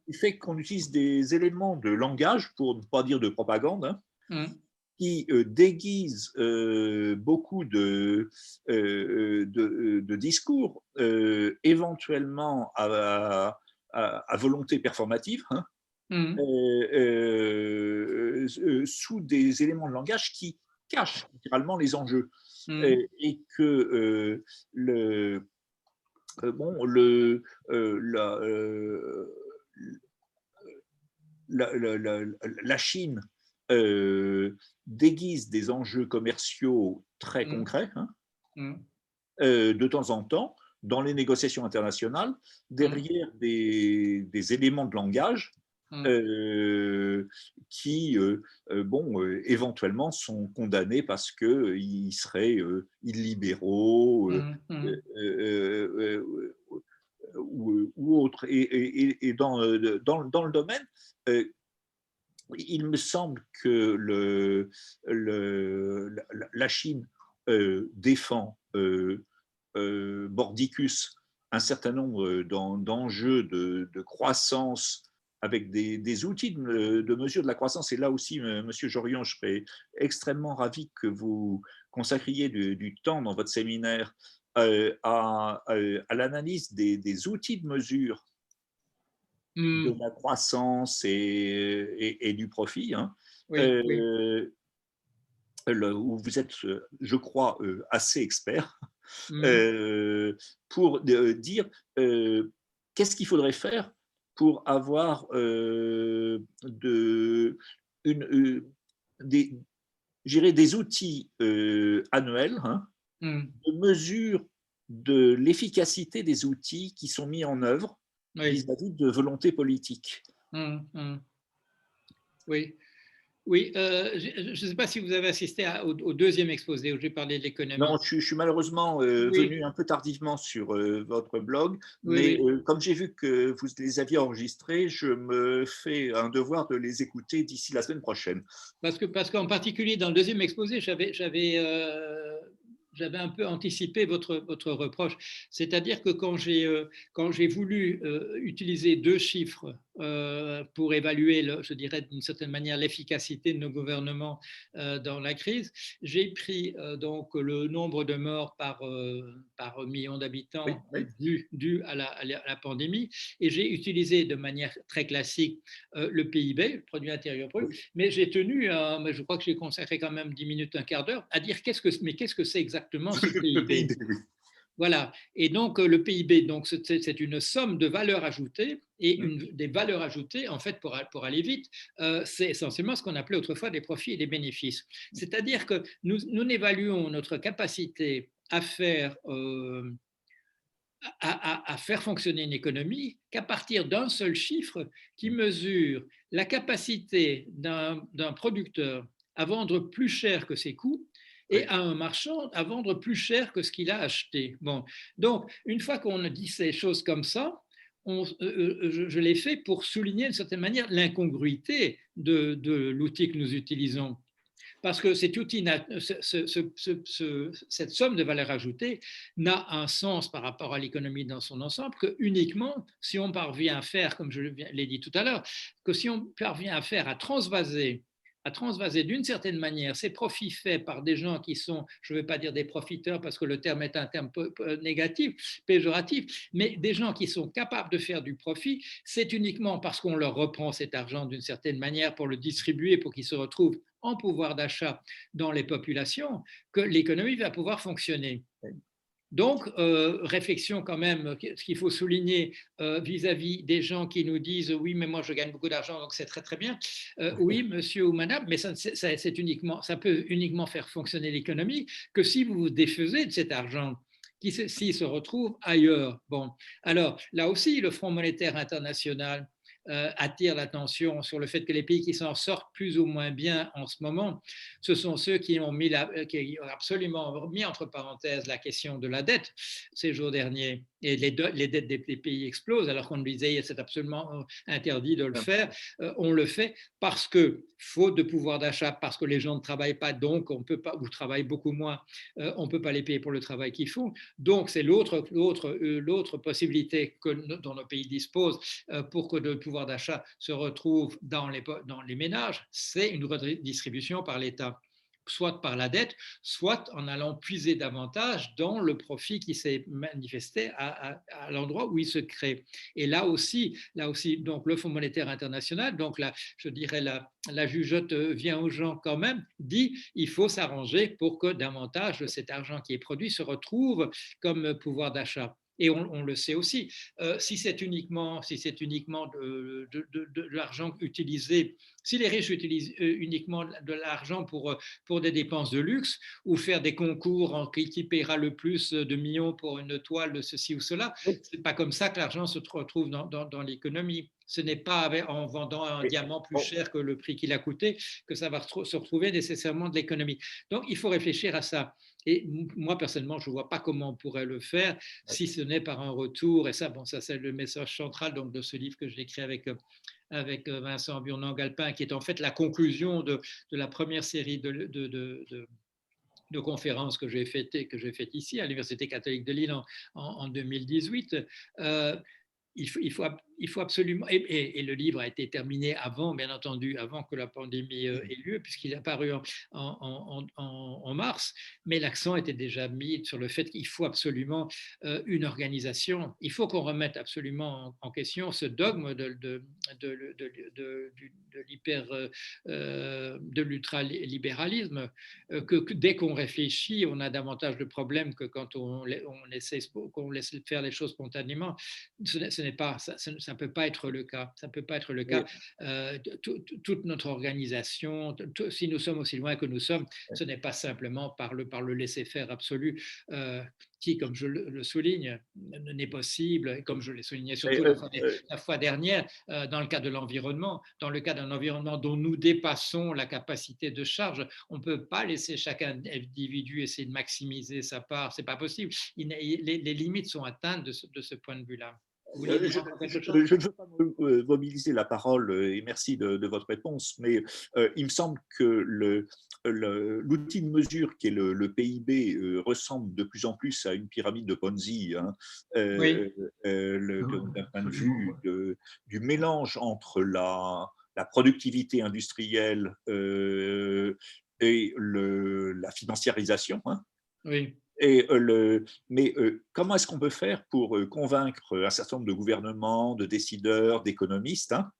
qui fait qu'on utilise des éléments de langage, pour ne pas dire de propagande, hein, qui déguisent beaucoup de discours, éventuellement à volonté performative, hein, sous des éléments de langage qui cachent littéralement les enjeux. Et que bon, la Chine déguise des enjeux commerciaux très concrets, hein, de temps en temps, dans les négociations internationales, derrière des éléments de langage qui, bon, éventuellement sont condamnés parce qu'ils seraient illibéraux ou autres. Et dans le domaine, il me semble que la Chine défend mordicus un certain nombre d'enjeux de croissance avec des outils de mesure de la croissance. Et là aussi, Monsieur Jorion, je serais extrêmement ravi que vous consacriez du temps dans votre séminaire à l'analyse des outils de mesure de la croissance et du profit, hein, Oui, oui. où vous êtes, je crois, assez expert, Mm. pour dire qu'est-ce qu'il faudrait faire pour avoir des outils annuels, hein, de mesure de l'efficacité des outils qui sont mis en œuvre Oui. vis-à-vis de volonté politique. Oui. Oui, je ne sais pas si vous avez assisté au deuxième exposé où j'ai parlé de l'économie. Non, je suis malheureusement venu un peu tardivement sur votre blog, Oui, mais oui. comme j'ai vu que vous les aviez enregistrés, je me fais un devoir de les écouter d'ici la semaine prochaine. Parce qu'en particulier dans le deuxième exposé, j'avais un peu anticipé votre reproche. C'est-à-dire que quand j'ai voulu utiliser deux chiffres pour évaluer, je dirais d'une certaine manière, l'efficacité de nos gouvernements dans la crise, j'ai pris donc le nombre de morts par million d'habitants Oui. dû à la pandémie, et j'ai utilisé de manière très classique le PIB, le produit intérieur brut, mais j'ai tenu, mais je crois que j'ai consacré quand même 10 minutes, un quart d'heure, à dire qu'est-ce que c'est exactement ce PIB. Voilà. Et donc, le PIB, donc, c'est une somme de valeurs ajoutées. Et des valeurs ajoutées, en fait, pour aller vite, c'est essentiellement ce qu'on appelait autrefois des profits et des bénéfices. C'est-à-dire que nous n'évaluons notre capacité à faire, à faire fonctionner une économie qu'à partir d'un seul chiffre qui mesure la capacité d'un producteur à vendre plus cher que ses coûts et à un marchand à vendre plus cher que ce qu'il a acheté. Bon. Donc, une fois qu'on dit ces choses comme ça, je l'ai fait pour souligner d'une certaine manière l'incongruité de l'outil que nous utilisons. Parce que cet outil, cette somme de valeur ajoutée n'a un sens par rapport à l'économie dans son ensemble que uniquement si on parvient à faire, comme je l'ai dit tout à l'heure, que si on parvient à faire, à transvaser d'une certaine manière ces profits faits par des gens qui sont, je ne vais pas dire des profiteurs parce que le terme est un terme négatif, péjoratif, mais des gens qui sont capables de faire du profit, c'est uniquement parce qu'on leur reprend cet argent d'une certaine manière pour le distribuer, pour qu'ils se retrouvent en pouvoir d'achat dans les populations, que l'économie va pouvoir fonctionner. Donc, réflexion quand même, ce qu'il faut souligner vis-à-vis des gens qui nous disent oui, mais moi je gagne beaucoup d'argent, donc c'est très très bien. Oui, monsieur ou madame, mais ça peut uniquement faire fonctionner l'économie que si vous vous défaisez de cet argent qui s'il se retrouve ailleurs. Bon, alors là aussi, le Fonds monétaire international attire l'attention sur le fait que les pays qui s'en sortent plus ou moins bien en ce moment, ce sont ceux qui ont absolument mis entre parenthèses la question de la dette ces jours derniers. Et les dettes des pays explosent, alors qu'on nous disait c'est absolument interdit de le faire. On le fait parce que, faute de pouvoir d'achat, parce que les gens ne travaillent pas, donc on peut pas, ou travaillent beaucoup moins, on ne peut pas les payer pour le travail qu'ils font. Donc c'est l'autre possibilité dont nos pays disposent pour que le pouvoir d'achat se retrouve dans les ménages, c'est une redistribution par l'État, soit par la dette, soit en allant puiser davantage dans le profit qui s'est manifesté à l'endroit où il se crée. Et là aussi, donc le Fonds monétaire international, donc là, je dirais la jugeote vient aux gens quand même, dit il faut s'arranger pour que davantage de cet argent qui est produit se retrouve comme pouvoir d'achat. Et on le sait aussi, si c'est uniquement de l'argent utilisé, si les riches utilisent uniquement de l'argent pour des dépenses de luxe ou faire des concours qui paiera le plus de millions pour une toile de ceci ou cela, ce n'est pas comme ça que l'argent se retrouve dans l'économie. Ce n'est pas en vendant un diamant plus cher que le prix qu'il a coûté que ça va se retrouver nécessairement de l'économie. Donc, il faut réfléchir à ça. Et moi, personnellement, je ne vois pas comment on pourrait le faire si ce n'est par un retour. Et ça, bon, ça c'est le message central donc, de ce livre que j'ai écrit avec Vincent Burnand-Galpin, qui est en fait la conclusion de la première série de conférences que j'ai faites ici à l'Université catholique de Lille en 2018. Il faut absolument, et le livre a été terminé avant, bien entendu, avant que la pandémie ait lieu, puisqu'il est apparu en mars, mais l'accent était déjà mis sur le fait qu'il faut absolument une organisation. Il faut qu'on remette absolument en question ce dogme de l'ultralibéralisme, que dès qu'on réfléchit, on a davantage de problèmes que quand on laisse faire les choses spontanément. Ça ne peut pas être le cas. Ça peut pas être le cas. Toute notre organisation, si nous sommes aussi loin que nous sommes, ce n'est pas simplement par le laisser-faire absolu qui, comme je le souligne, n'est possible, et comme je l'ai souligné surtout la fois dernière, dans le cas de l'environnement, dans le cas d'un environnement dont nous dépassons la capacité de charge, on ne peut pas laisser chaque individu essayer de maximiser sa part. Ce n'est pas possible. Les limites sont atteintes de ce point de vue-là. Je ne veux pas mobiliser la parole et merci de votre réponse, mais il me semble que l'outil de mesure qui est le PIB ressemble de plus en plus à une pyramide de Ponzi, hein, d'un point de vue du mélange entre la productivité industrielle et la financiarisation. Hein. Oui. Mais comment est-ce qu'on peut faire pour convaincre un certain nombre de gouvernements, de décideurs, d'économistes, hein,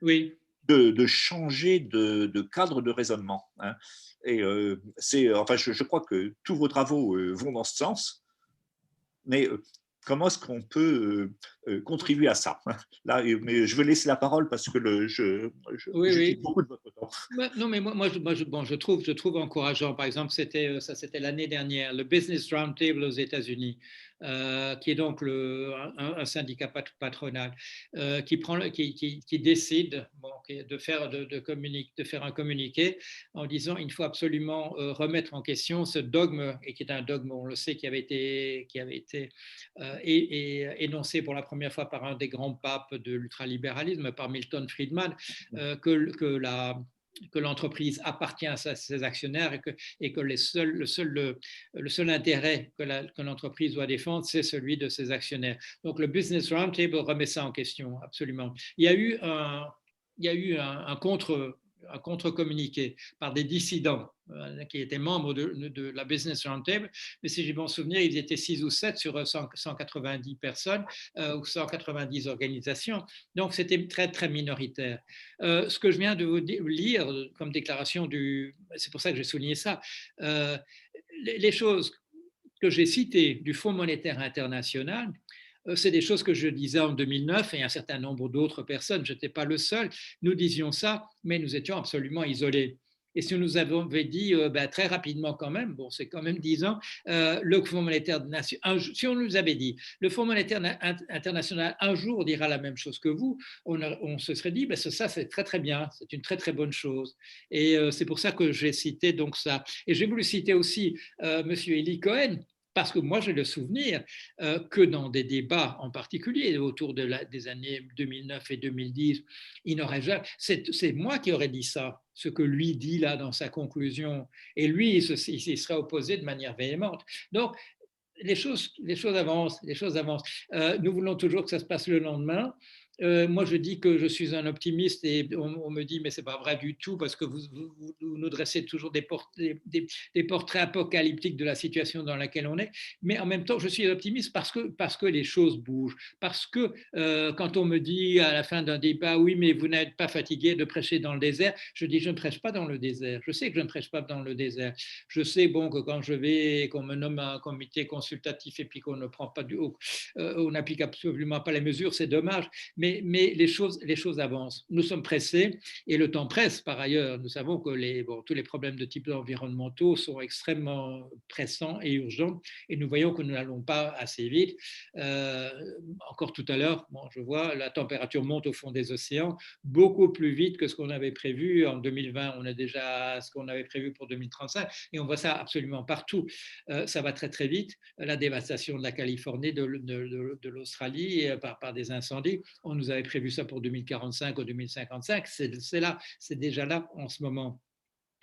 oui. de changer de cadre de raisonnement, hein. Et enfin, je crois que tous vos travaux vont dans ce sens. Mais comment est-ce qu'on peut contribuer à ça? Là, mais je vais laisser la parole parce que Oui, j'utilise oui. beaucoup de votre temps. Non, mais bon, je trouve encourageant. Par exemple, c'était l'année dernière, le Business Roundtable aux États-Unis, qui est donc un syndicat patronal, qui décide bon, de faire un communiqué en disant il faut absolument remettre en question ce dogme, et qui est un dogme, on le sait, qui avait été énoncé pour la première fois par un des grands papes de l'ultralibéralisme, par Milton Friedman, que l'entreprise appartient à ses actionnaires et que le seul intérêt que l'entreprise doit défendre, c'est celui de ses actionnaires. Donc le Business Roundtable remet ça en question, absolument. Il y a eu un contre-communiqué par des dissidents qui étaient membres de la Business Roundtable, mais si j'ai bon souvenir, ils étaient 6 ou 7 sur 190 personnes ou 190 organisations, donc c'était très, très minoritaire. Ce que je viens de vous lire comme déclaration c'est pour ça que j'ai souligné ça, les choses que j'ai citées du Fonds monétaire international, c'est des choses que je disais en 2009 et un certain nombre d'autres personnes, je n'étais pas le seul, nous disions ça, mais nous étions absolument isolés. Et si on nous avait dit très rapidement quand même, bon, c'est quand même 10 ans, le Fonds monétaire si on nous avait dit, le Fonds monétaire international un jour dira la même chose que vous, on se serait dit, ça c'est très très bien, c'est une très très bonne chose. Et c'est pour ça que j'ai cité donc ça. Et j'ai voulu citer aussi Monsieur Eli Cohen, parce que moi, j'ai le souvenir que dans des débats en particulier autour des années 2009 et 2010, il n'aurait jamais. C'est moi qui aurais dit ça, ce que lui dit là dans sa conclusion. Et lui, il s'y serait opposé de manière véhémente. Donc, les choses avancent, les choses avancent. Nous voulons toujours que ça se passe le lendemain. Moi, je dis que je suis un optimiste et on me dit, mais ce n'est pas vrai du tout parce que vous nous dressez toujours des portraits apocalyptiques de la situation dans laquelle on est. Mais en même temps, je suis optimiste parce que les choses bougent. Parce que quand on me dit à la fin d'un débat, oui, mais vous n'êtes pas fatigué de prêcher dans le désert, je dis, je ne prêche pas dans le désert. Je sais que je ne prêche pas dans le désert. Je sais bon, que quand je vais, qu'on me nomme un comité consultatif et puis qu'on ne prend pas on n'applique absolument pas les mesures, c'est dommage. Mais les choses avancent. Nous sommes pressés et le temps presse par ailleurs. Nous savons que tous les problèmes de type environnementaux sont extrêmement pressants et urgents et nous voyons que nous n'allons pas assez vite. Encore tout à l'heure, je vois la température monte au fond des océans beaucoup plus vite que ce qu'on avait prévu. En 2020, on a déjà ce qu'on avait prévu pour 2035 et on voit ça absolument partout. Ça va très très vite. La dévastation de la Californie, de l'Australie par des incendies, on nous avait prévu ça pour 2045 ou 2055, c'est là, c'est déjà là en ce moment.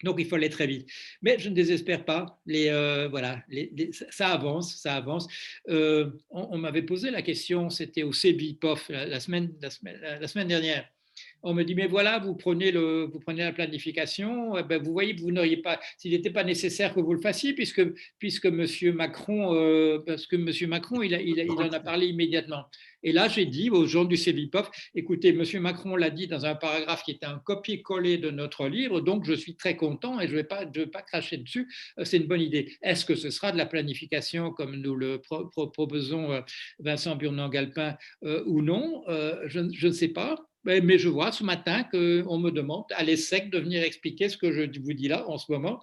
Donc, il faut aller très vite. Mais je ne désespère pas. Ça avance, ça avance. On m'avait posé la question, c'était au CEBIPOF la semaine dernière. On me dit, mais voilà, vous prenez la planification, eh ben, vous voyez, vous n'auriez pas, s'il n'était pas nécessaire que vous le fassiez, puisque M. Macron, il en a parlé immédiatement. Et là, j'ai dit aux gens du CEVIPOF, écoutez, M. Macron l'a dit dans un paragraphe qui était un copier-coller de notre livre, donc je suis très content et je ne vais pas cracher dessus, c'est une bonne idée. Est-ce que ce sera de la planification comme nous le proposons, Vincent Burnand-Galpin, ou non? Je ne sais pas. Mais je vois ce matin qu'on me demande à l'ESSEC de venir expliquer ce que je vous dis là en ce moment.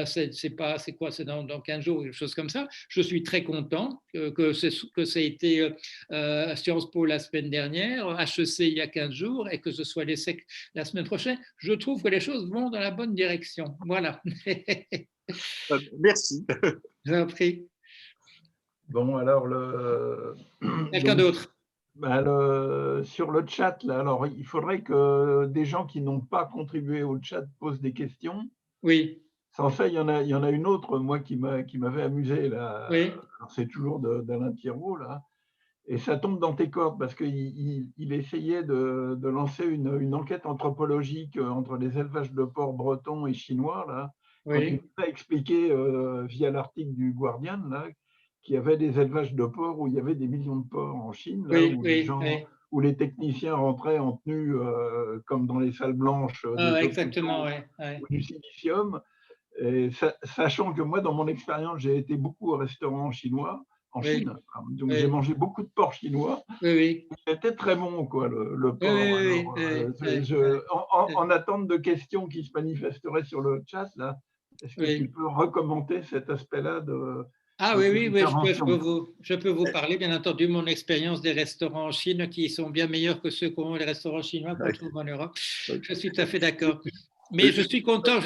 C'est quoi? C'est dans 15 jours, quelque chose comme ça. Je suis très content que ça ait été à Sciences Po la semaine dernière, HEC il y a 15 jours, et que ce soit l'ESSEC la semaine prochaine. Je trouve que les choses vont dans la bonne direction. Voilà. Merci. Je vous en prie. Bon, alors, Quelqu'un d'autre? sur le chat, là, alors, il faudrait que des gens qui n'ont pas contribué au chat posent des questions. Oui. Sans ça, il y en a une autre, moi, qui m'avait amusé, là. Oui. Alors, c'est toujours d'Alain Thiraud, là. Et ça tombe dans tes cordes parce qu'il essayait de lancer une enquête anthropologique entre les élevages de porcs bretons et chinois, là, quand il Oui. a expliqué via l'article du Guardian là, qu'il y avait des élevages de porcs où il y avait des millions de porcs en Chine, là, Oui. Oui. Oui. où les techniciens rentraient en tenue comme dans les salles blanches des Exactement, hôpitaux oui. ou du silicium. Et sachant que moi, dans mon expérience, j'ai été beaucoup au restaurant chinois, en oui, Chine. Donc j'ai oui, mangé beaucoup de porc chinois. oui, oui, C'était très bon, quoi, le oui, porc. oui, Alors, oui, oui, oui, en attente de questions qui se manifesteraient sur le chat, là, est-ce que tu oui. peux recommander cet aspect-là Ah de oui, ton oui, oui, intervention? je peux vous parler, bien entendu, de mon expérience des restaurants en Chine qui sont bien meilleurs que ceux qu'ont les restaurants chinois qu'on trouve en Europe. Je suis tout à fait d'accord. Mais je suis content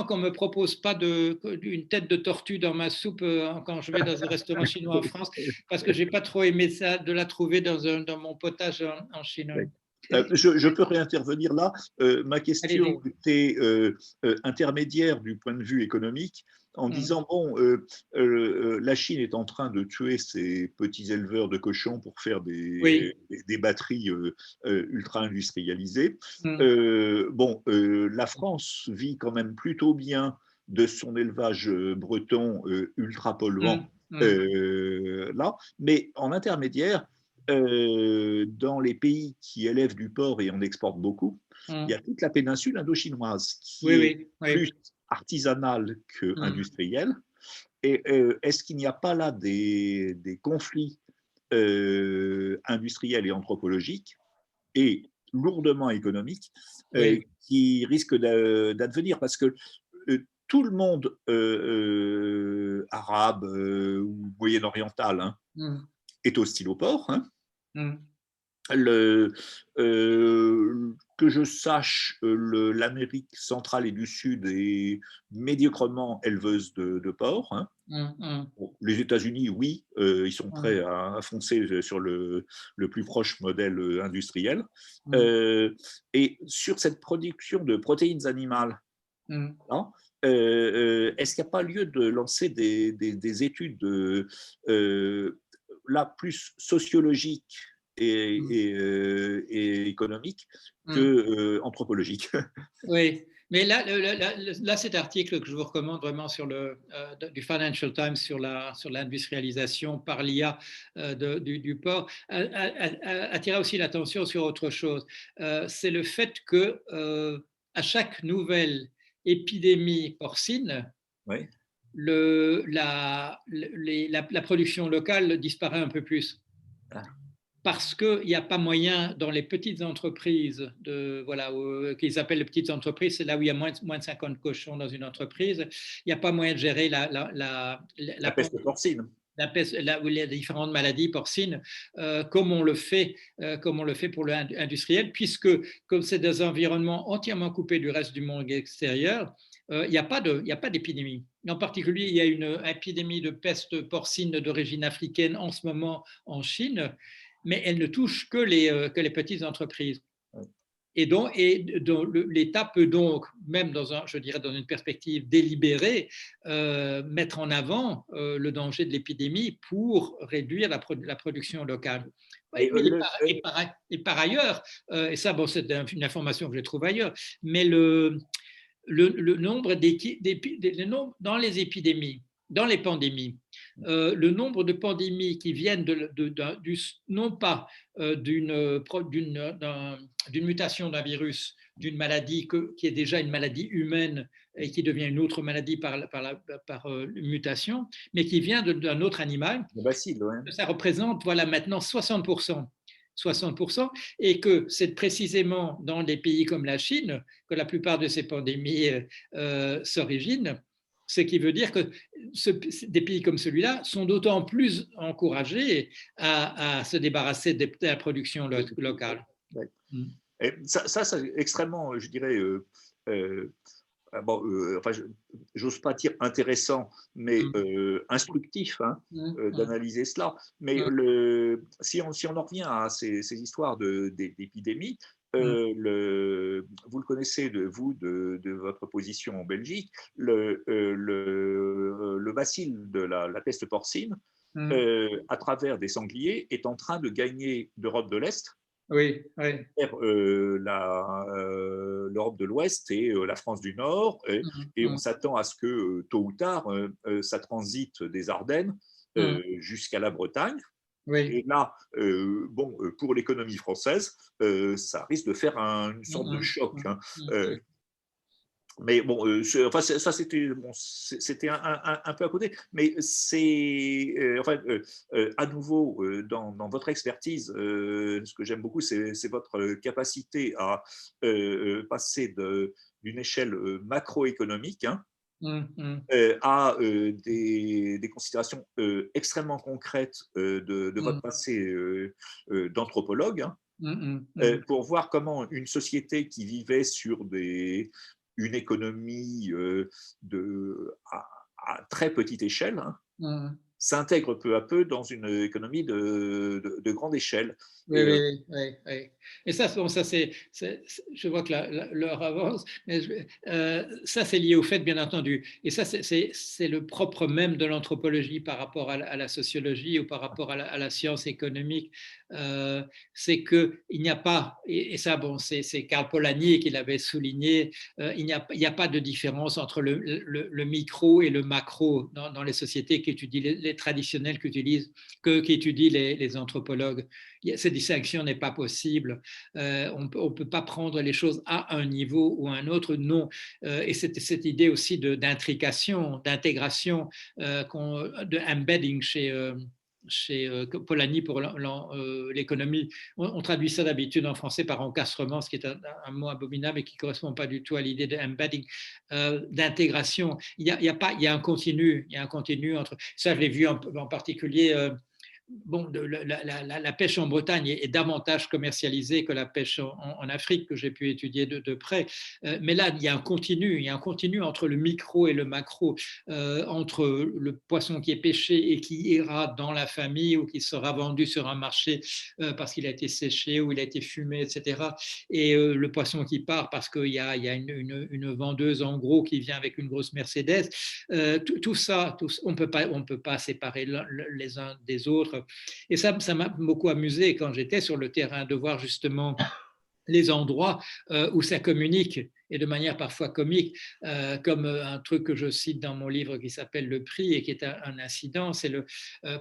qu'on ne me propose pas une tête de tortue dans ma soupe quand je vais dans un restaurant chinois en France, parce que je n'ai pas trop aimé ça, de la trouver dans mon potage en Chine. Je peux réintervenir là. Ma question Allez-y. était intermédiaire du point de vue économique en Mm, disant, bon, la Chine est en train de tuer ses petits éleveurs de cochons pour faire oui. des batteries ultra industrialisées. Mm, Bon, la France vit quand même plutôt bien de son élevage breton ultra polluant mm, mm, là, mais en intermédiaire, dans les pays qui élèvent du porc et en exportent beaucoup, il y mm. a toute la péninsule indo-chinoise qui Oui, est oui, oui. plus artisanale Mm, qu'industrielle. Et est-ce qu'il n'y a pas là des conflits industriels et anthropologiques et lourdement économiques oui. qui risquent d'advenir? Parce que tout le monde arabe ou moyen-oriental, hein, Mm, est hostile au porc, hein. mm, Que je sache, l'Amérique centrale et du Sud est médiocrement éleveuse de porc, hein. mm, mm, Bon, les États-Unis, oui, ils sont prêts mm, à foncer sur le plus proche modèle industriel. mm, Euh, et sur cette production de protéines animales, mm. hein, est-ce qu'il n'y a pas lieu de lancer des études là plus sociologiques Mm, et économiques que mm. anthropologiques? Oui, mais là, cet article que je vous recommande vraiment du Financial Times sur l'industrialisation par l'IA du porc attira aussi l'attention sur autre chose. C'est le fait que à chaque nouvelle épidémie porcine, Oui. la production locale disparaît un peu plus Ah, parce qu'il n'y a pas moyen dans les petites entreprises, voilà, qu'ils appellent les petites entreprises, c'est là où il y a moins de 50 cochons dans une entreprise, il n'y a pas moyen de gérer la peste porcine. ou les différentes maladies porcines comme on le fait pour l'industriel, puisque comme c'est des environnements entièrement coupés du reste du monde extérieur, il n'y a pas d'épidémie. En particulier, il y a une épidémie de peste porcine d'origine africaine en ce moment en Chine, mais elle ne touche que les petites entreprises. Et donc l'État peut donc, même je dirais dans une perspective délibérée, mettre en avant le danger de l'épidémie pour réduire la production locale. Et, Et par ailleurs, et ça, bon, c'est une information que je trouve ailleurs, mais le nombre dans les épidémies, dans les pandémies, le nombre de pandémies qui viennent non pas d'une mutation d'un virus, d'une maladie qui est déjà une maladie humaine et qui devient une autre maladie par mutation, mais qui vient d'un autre animal, le bacille, ouais. ça représente voilà, maintenant 60%. 60%, et que c'est précisément dans des pays comme la Chine que la plupart de ces pandémies s'originent, ce qui veut dire que des pays comme celui-là sont d'autant plus encouragés à se débarrasser de la production locale. Ouais. Mm. Et ça c'est extrêmement, je dirais, bon, enfin, j'ose pas dire intéressant, mais Mm. instructif, hein, Mm. d'analyser cela. Mais Mm. si on en revient à ces histoires d'épidémie, Mm. vous le connaissez de votre position en Belgique, le bacille de la peste porcine, Mm. à travers des sangliers, est en train de gagner d'Europe de l'Est Oui, oui. vers l'Europe de l'Ouest et la France du Nord, Mm. et on Mm. s'attend à ce que tôt ou tard, ça transite des Ardennes Mm. jusqu'à la Bretagne. Oui. Et là, bon, pour l'économie française, ça risque de faire une sorte de Mm. choc, Mm. hein. Mm. Euh, Mm. Mais bon, enfin, ça c'était bon, c'était un peu à côté, mais c'est enfin, à nouveau dans votre expertise, ce que j'aime beaucoup, c'est votre capacité à passer d'une échelle macroéconomique, hein, à des considérations extrêmement concrètes de votre passé d'anthropologue, hein, pour voir comment une société qui vivait sur une économie à très petite échelle, hein, s'intègre peu à peu dans une économie de grande échelle. Oui, Et, oui, oui, oui, oui. Et ça, bon, ça je vois que l'heure avance, mais ça, c'est lié au fait, bien entendu. Et ça, c'est le propre même de l'anthropologie par rapport à la sociologie ou par rapport à la science économique. C'est qu'il n'y a pas, et ça, bon, c'est Karl Polanyi qui l'avait souligné, il n'y a pas de différence entre le micro et le macro dans les sociétés qu'étudient les traditionnelles qu'étudient les anthropologues. Cette distinction n'est pas possible. On ne peut pas prendre les choses à un niveau ou à un autre, non. Et cette idée aussi d'intrication, d'intégration, de embedding chez Polanyi pour l'économie. On traduit ça d'habitude en français par encastrement, ce qui est un mot abominable et qui ne correspond pas du tout à l'idée d'embedding, d'intégration. Il y a un continu, entre ça, je l'ai vu en particulier. Bon, la pêche en Bretagne est davantage commercialisée que la pêche en Afrique, que j'ai pu étudier de près. Mais là, il y a un continu entre le micro et le macro, entre le poisson qui est pêché et qui ira dans la famille ou qui sera vendu sur un marché parce qu'il a été séché ou il a été fumé, etc. Et le poisson qui part parce qu'il y a une vendeuse en gros qui vient avec une grosse Mercedes. Tout ça, on ne peut pas séparer les uns des autres. Et ça m'a beaucoup amusé quand j'étais sur le terrain de voir justement les endroits où ça communique et de manière parfois comique, comme un truc que je cite dans mon livre qui s'appelle Le Prix et qui est un incident, c'est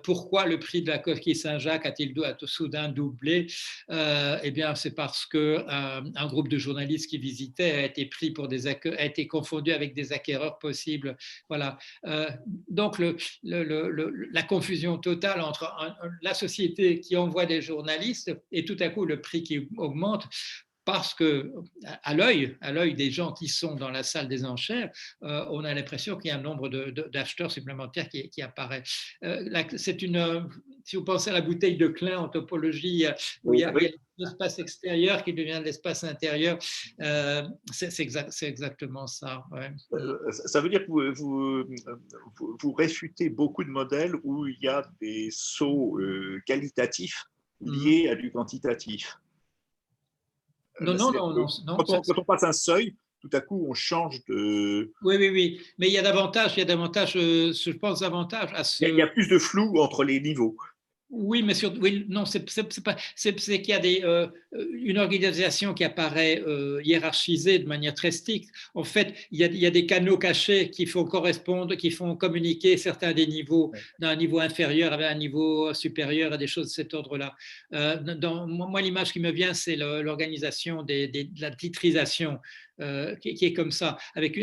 pourquoi le prix de la coquille Saint-Jacques a-t-il soudain doublé. Eh bien, c'est parce qu'un groupe de journalistes qui visitaient a été confondu avec des acquéreurs possibles. Voilà. Donc, la confusion totale entre la société qui envoie des journalistes et tout à coup le prix qui augmente, parce que à l'œil des gens qui sont dans la salle des enchères, on a l'impression qu'il y a un nombre d'acheteurs supplémentaires qui apparaît. Si vous pensez à la bouteille de Klein en topologie, où il y a l'espace extérieur qui devient l'espace intérieur, c'est exactement ça. Ouais. Ça veut dire que vous réfutez beaucoup de modèles où il y a des sauts qualitatifs liés à du quantitatif. Non. Quand on passe un seuil, tout à coup, on change de… Oui. Mais il y a davantage, je pense, davantage à ce… Il y a plus de flou entre les niveaux. Oui, mais non, c'est qu'il y a une organisation qui apparaît hiérarchisée de manière très stricte. En fait, il y a des canaux cachés qui font communiquer certains des niveaux d'un niveau inférieur à un niveau supérieur à des choses de cet ordre-là. Moi, l'image qui me vient, c'est l'organisation de la titrisation qui est comme ça, avec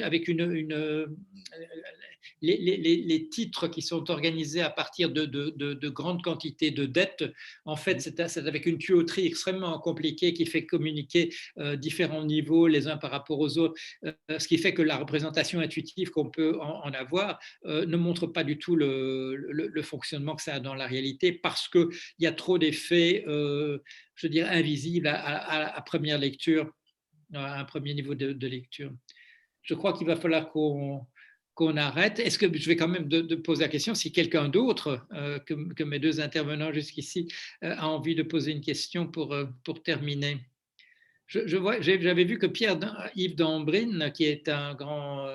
les titres qui sont organisés à partir de grandes quantités de dettes. En fait, c'est avec une tuyauterie extrêmement compliquée qui fait communiquer différents niveaux les uns par rapport aux autres, ce qui fait que la représentation intuitive qu'on peut en avoir ne montre pas du tout le fonctionnement que ça a dans la réalité, parce qu'il y a trop d'effets, je dirais, invisibles à première lecture, à un premier niveau de lecture. Je crois qu'il va falloir qu'on arrête. Est-ce que je vais quand même de poser la question si quelqu'un d'autre que mes deux intervenants jusqu'ici a envie de poser une question pour terminer. J'avais vu que Pierre-Yves Dambrine, qui est un grand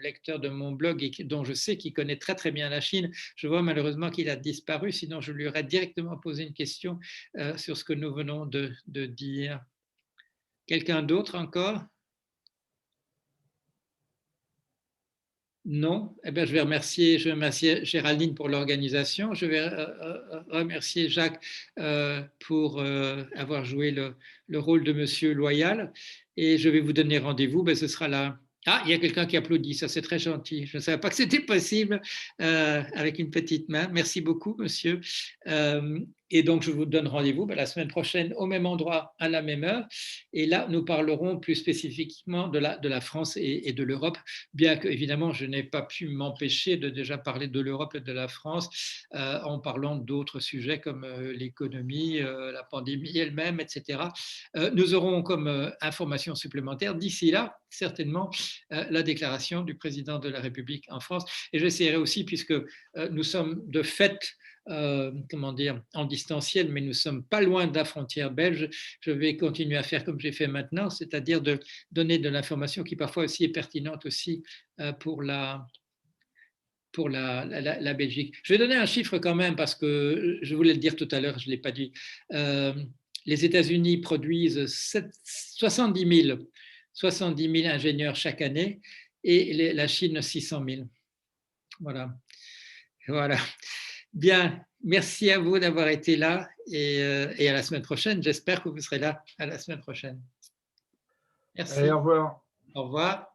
lecteur de mon blog et dont je sais qu'il connaît très très bien la Chine, je vois malheureusement qu'il a disparu, sinon je lui aurais directement posé une question sur ce que nous venons de dire. Quelqu'un d'autre encore ? Non, eh bien, je vais remercier Géraldine pour l'organisation. Je vais remercier Jacques pour avoir joué le rôle de Monsieur Loyal. Et je vais vous donner rendez-vous. Ce sera Ah, il y a quelqu'un qui applaudit, ça c'est très gentil. Je ne savais pas que c'était possible avec une petite main. Merci beaucoup, monsieur. Et donc, je vous donne rendez-vous la semaine prochaine au même endroit, à la même heure. Et là, nous parlerons plus spécifiquement de la France et de l'Europe, bien que, évidemment, je n'ai pas pu m'empêcher de déjà parler de l'Europe et de la France en parlant d'autres sujets comme l'économie, la pandémie elle-même, etc. Nous aurons comme information supplémentaire d'ici là, certainement, la déclaration du président de la République en France. Et j'essaierai aussi, puisque nous sommes de fait comment dire, en distanciel, mais nous ne sommes pas loin de la frontière belge, je vais continuer à faire comme j'ai fait maintenant, c'est-à-dire de donner de l'information qui parfois aussi est pertinente aussi pour la Belgique. Je vais donner un chiffre quand même parce que je voulais le dire tout à l'heure, je ne l'ai pas dit. Les États-Unis produisent 70 000 ingénieurs chaque année et la Chine 600 000. Voilà. Voilà. Bien, merci à vous d'avoir été là et à la semaine prochaine. J'espère que vous serez là à la semaine prochaine. Merci. Allez, au revoir. Au revoir.